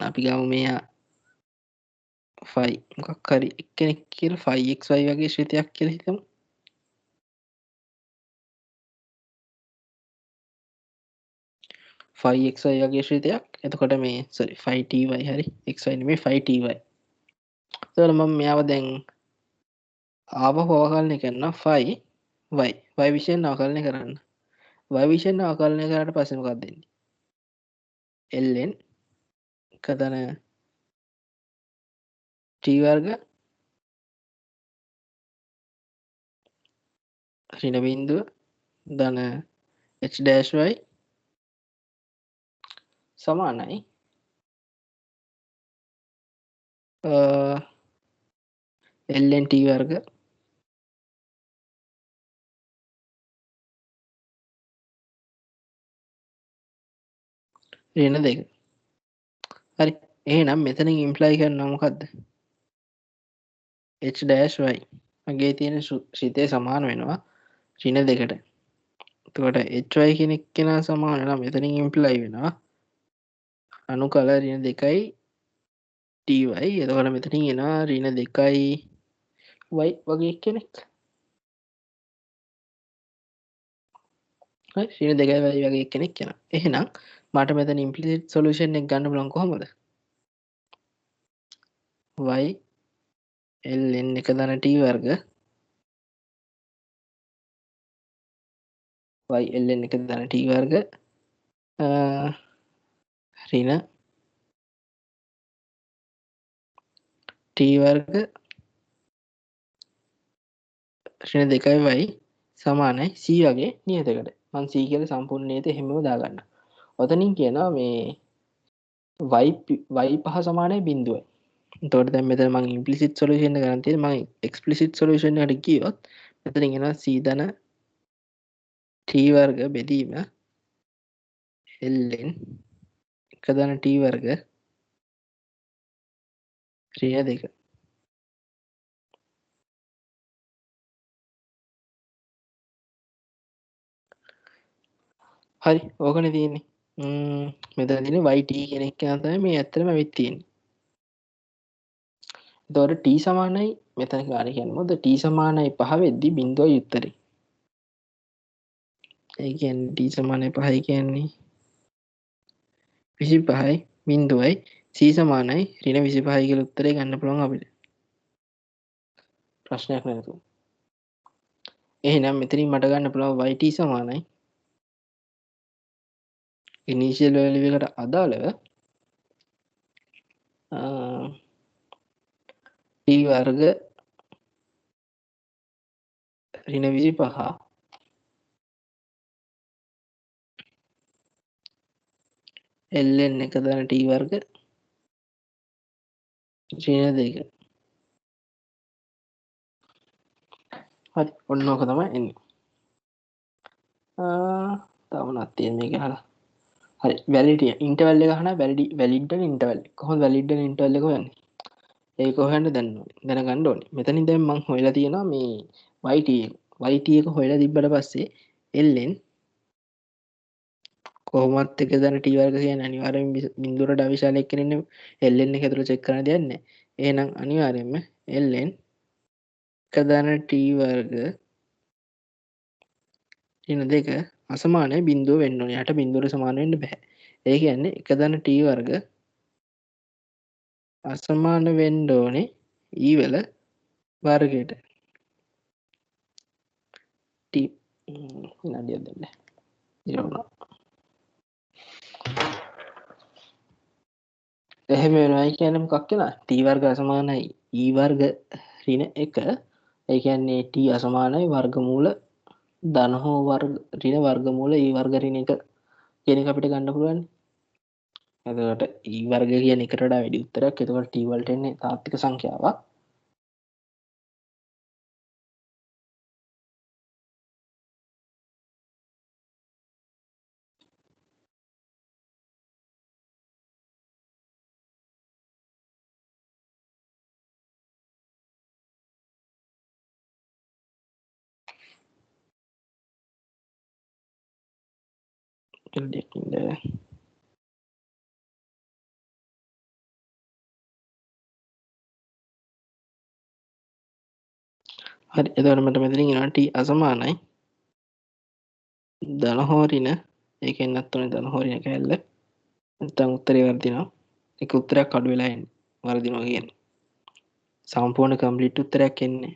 අපි ගමු මෙයා ෆයි මොකක් හරි එක්කෙනෙක් කියලා ෆයි xy වගේ ශ්‍රිතයක් කියලා හිතමු. ෆයි xy වගේ ශ්‍රිතයක්. එතකොට මේ sorry ෆයි ty හරි xy නෙමෙයි ෆයි ty. එතකොට මම මෙයාව දැන් ආපහු අවකලනය කරනවා ෆයි y විෂයෙන් අවකලනය කරන්න. y විෂයෙන් අවකලනය කරාට පස්සේ මොකක්ද වෙන්නේ? ln එක ධන t වර්ග ඍණ බිංදුව ධන h dash y සමානයි ln t වර්ග ඍණ 2. හරි. එහෙනම් මෙතනින් ඉම්ප්ලයි කරනවා මොකද්ද? h dash y මගේ තියෙන ශ්‍රිතය සමාන වෙනවා ඍණ 2ට. එතකොට hy කියන එක්කෙනා සමාන වෙනවා මෙතනින් ඉම්ප්ලයි වෙනවා අනුකල ඍණ 2යි ty. එතකොට මෙතනින් එනවා ඍණ 2යි y වගේ කෙනෙක්. හරි ඍණ 2යි y වගේ කෙනෙක් එනවා. එහෙනම් මට මෙතන ඉම්ප්ලිසිට් සොලියුෂන් එක ගන්න බලන්න කොහොමද? y ln එක ධන t වර්ග y ln එක ධන t වර්ග ඍණ t වර්ග ශ්‍රේණි 2යි y සමානයි c වගේ නියතයකට. මම c කියලා සම්පූර්ණ නියතය හැමම දාගන්න. ඔතනින් කියනවා මේ y පහ සමානයි 0යි. එතකොට දැන් මෙතන මම ඉම්ප්ලිසිට් සොලියුෂන් එක ගන්න තියෙන්නේ මම එක්ස්ප්ලිසිට් සොලියුෂන් එකට ගියොත් මෙතනින් එනවා c ධන t වර්ග බෙදීම ln එක ධන t වර්ග ඍණ 2. හරි ඕකනේ තියෙන්නේ. මෙතන තියෙන්නේ yt කියන එක තමයි මේ ඇත්තටම වෙත් තියෙන්නේ. එතකොට t සමානයි මෙතන ගාන කියන්නේ මොකද t සමානයි 5 වෙද්දි බිඳුවයි උත්තරේ. ඒ කියන්නේ t සමානයි 5යි කියන්නේ 25යි බිඳුවයි c සමානයි ඍණ 25යි කියලා උත්තරේ ගන්න පුළුවන් අපිට. ප්‍රශ්නයක් නෑ. එහෙනම් මෙතනින් මට ගන්න පුළුවන් yt සමානයි ඉනිෂියල් වැලියු එකට අදාළව t වර්ග ඍණ 25 ln එක දාන t වර්ග ඍණ 2. හරි ඔන්න ඕක තමයි එන්නේ. තව මොනවද තියෙන්නේ මේක අහලා. හරි වැලිඩිටි ඉන්ටර්වල් එක අහනවා වැලිඩ් and ඉන්ටර්වල්. කොහොමද වැලිඩ් and ඉන්ටර්වල් එක හොයන්නේ? ඒක හොයන්න දැනගන්න ඕනේ. මෙතනින් දැන් මම හොයලා තියෙනවා මේ yt එක හොයලා තිබ්බට පස්සේ ln කොහොමත් එක දන t වර්ග කියන්නේ අනිවාර්යෙන් බිඳුවට අවිශාල එක්කෙනනේ ln එක ඇතුළේ චෙක් කරන්න දෙයක් නැහැ. එහෙනම් අනිවාර්යෙන්ම ln එක දන t වර්ග ඍණ 2 අසමානයි බිඳුව වෙන්න ඕනේ. යට බිඳුවට සමාන වෙන්න බෑ. ඒ කියන්නේ එක දන t වර්ග අසමාන වෙන්න ඕනේ e වල වර්ගයට. t විනාඩියක් දෙන්න. ඉරවුණා. එහෙම වෙනවයි කියන්නේ මොකක් වෙනවද? t වර්ග අසමානයි e වර්ග ඍණ 1. ඒ කියන්නේ t අසමානයි වර්ගමූල ධන හෝ වර්ග ඍණ වර්ගමූල e වර්ග ඍණ 1 කියන එක අපිට ගන්න පුළුවන්. එතකොට e වර්ග කියන එකට වඩා වැඩි උත්තරයක්. එතකොට t වලට එන්නේ තාත්වික සංඛ්‍යාවක්. දෙකින්ද හරි එතකොට මට මෙතනින් එනවා t අසමානයි ධන හෝ ඍණ ඒකෙන් නැත් උනේ ධන හෝ ඍණ කැල්ල. නැත්නම් උත්තරේ වර්ධිනවා. ඒක උත්තරයක් අඩු වෙලා එන්නේ. වර්ධිනවා කියන්නේ. සම්පූර්ණ කම්ප්ලීට් උත්තරයක් එන්නේ.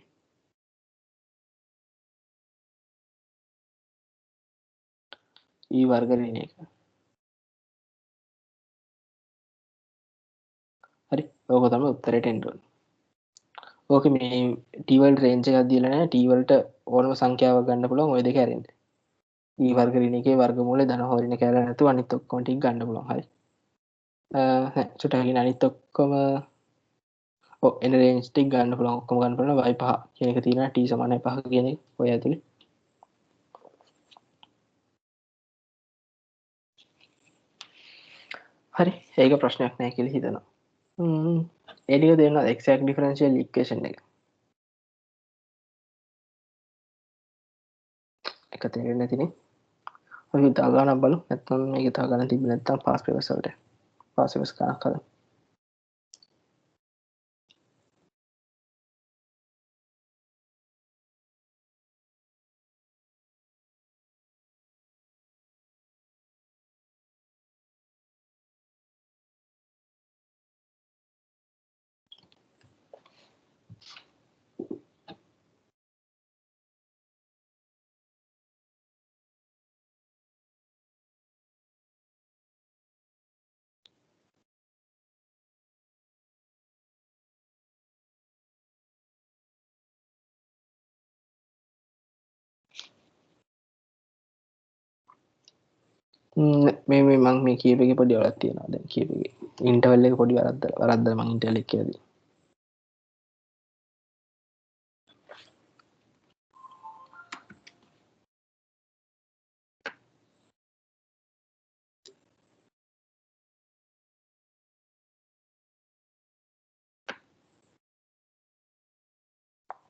e වර්ග ඍණ 1. හරි. ඕක තමයි උත්තරේට එන්න ඕනේ. ඕක මේ t වලට රේන්ජ් එකක් දීලා නැහැ. t වලට ඕනම සංඛ්‍යාවක් ගන්න පුළුවන් ওই දෙක ඇරෙන්න. e වර්ග ඍණ 1 වර්ගමූලය ධන හෝ ඍණ කැල්ල නැතුව අනිත් ඔක්කොම ටික ගන්න පුළුවන්. හරි. නෑ චුට්ටක් අනිත් ඔක්කොම එන රේන්ජ් ටික ගන්න පුළුවන්. ඔක්කොම ගන්න පුළුවන් y5 කියන එක තියෙනවා. t සමානයි 5 කියන එක ඔය ඇතුලේ. හරි. ඒක ප්‍රශ්නයක් නෑ කියලා හිතනවා. ඒ ටික තේරෙනවද? exact differential equation එක. එක තේරෙන්නේ නැතිනේ. අපි තව ගණන් බලමු. නැත්නම් මේක තව ගණන් තිබ්බ නැත්නම් past papers වලට. past papers ගණන් කරමු. මේ මං මේ කියප එක පොඩි වරක් තියෙනවා. දැන් කියප එක ඉන්ටර්වල් එක පොඩි වරද්දා මං ඉන්ටර්වල් එක කියලාදී.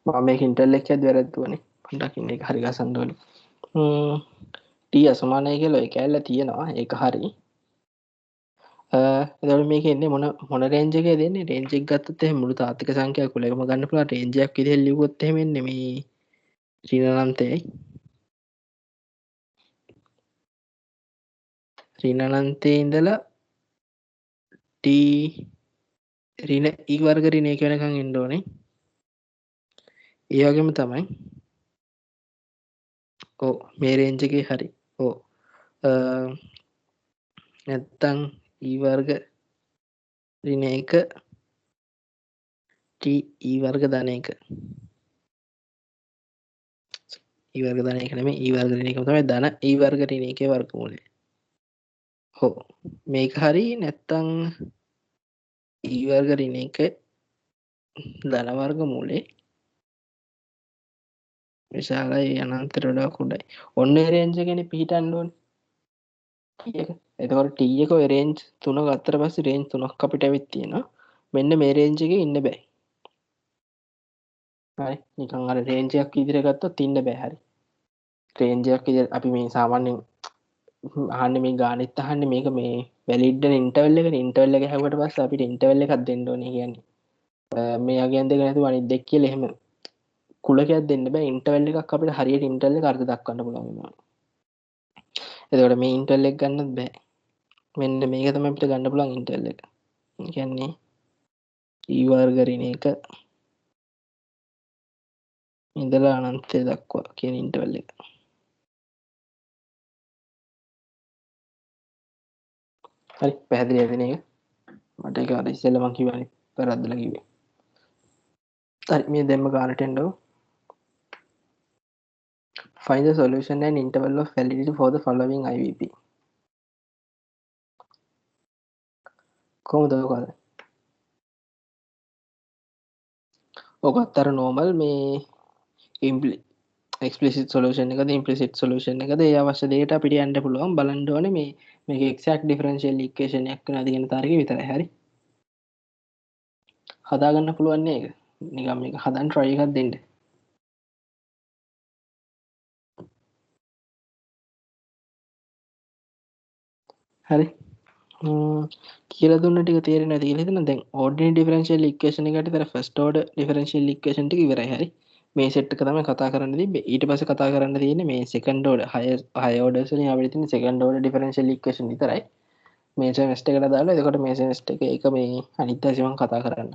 මම මේක ඉන්ටර්වල් එක කියද්දි වැරද්දුවනේ. පොඩ්ඩක් ඉන්න එක හරි ගසන්න ඕනේ. ටී අසමානය කියලා එක කෑල්ල තියෙනවා ඒක හරි එතකොට මේක එන්නේ මොන රේන්ජ් එකේ දෙන්නේ රේන්ජ් එක ගත්තොත් එහෙනම් මුළු තාත්තික සංඛ්‍යාව කුලයකම ගන්න පුළුවන් රේන්ජ් එකක් විදිහට ලිව්වොත් එහෙම එන්නේ මේ ඍණ අනන්තයේ ඉඳලා t ඍණ e වර්ග ඍණ 1 වෙනකන් එන්න ඕනේ ඒ වගේම තමයි ඔව් මේ රේන්ජ් එකේ හරි ඔව් නැත්තම් e වර්ග ඍණ 1 t e වර්ග ධන 1 e වර්ග ධන 1 නෙමෙයි e වර්ග ඍණ 1 තමයි ධන e වර්ග ඍණ 1 වර්ගමූලය ඔව් මේක හරි නැත්තම් e වර්ග ඍණ 1 ධන වර්ගමූලේ විශාලයි අනන්තයට වඩා කුඩයි ඔන්න ඒ රේන්ජ් එකනේ පිහිටන්න ඕනේ t එක එතකොට t එක ඔය රේන්ජ් 3 ගත්තට පස්සේ රේන්ජ් 3ක් අපිට ඇවිත් තියෙනවා මෙන්න මේ රේන්ජ් එකේ ඉන්න බෑ හරි නිකන් අර රේන්ජ් එකක් ඉදිරියට ගත්තොත් ඉන්න බෑ හරි රේන්ජ් එකක් ඉදිරියට අපි මේ සාමාන්‍යයෙන් අහන්නේ මේ ගානෙත් අහන්නේ මේක මේ වැලිඩ් වෙන ඉන්ටර්වල් එකනේ ඉන්ටර්වල් එක හැවුවට පස්සේ අපිට ඉන්ටර්වල් එකක් දෙන්න ඕනේ කියන්නේ මේ අගයන් දෙක නැතුව අනිත් දෙක කියලා එහෙම කුලකයක් දෙන්න බෑ ඉන්ටර්වල් එකක් අපිට හරියට ඉන්ටර්වල් එක අර්ථ දක්වන්න පුළුවන් වෙනවා එතකොට මේ ඉන්ටර්වල් එක ගන්නත් බෑ මෙන්න මේක තමයි අපිට ගන්න පුළුවන් ඉන්ටර්වල් එක කියන්නේ e වර්ග ඍණ 1 ඉඳලා අනන්තය දක්වා කියන ඉන්ටර්වල් එක හරි පැහැදිලිද නේද මට ඒක අර ඉස්සෙල්ලා මං කිව්වනේ වැරද්දලා කිව්වේ හරි මේ දෙන්න ගානට එන්නව find the solution and interval of validity for the following IVP කොහොමද ඔක කරන්නේ ඔක අතර normal මේ explicit solution එකද implicit solution එකද ඒ අවශ්‍ය දෙයට අපිට යන්න පුළුවන් බලන්න ඕනේ මේ මේක exact differential equation එකක් වෙනවද කියන තරගේ විතරයි හරි හදාගන්න පුළුවන් නේ ඒක නිකන් මේක හදන්න try එකක් දෙන්න හරි කියලා දුන්න ටික තේරෙන්නේ නැති කියලා හිතන දැන් ordinary differential equation එකට විතර first order differential equation ටික ඉවරයි හරි මේ සෙට් එක තමයි කතා කරන්න තිබ්බේ ඊට පස්සේ කතා කරන්න තියෙන්නේ මේ second order higher orders වලින් අපිට තියෙන second order differential equation විතරයි මේ semester එකට දාලා එතකොට මේ semester එක ඒක මේ අනිත් දවසේ මම කතා කරන්න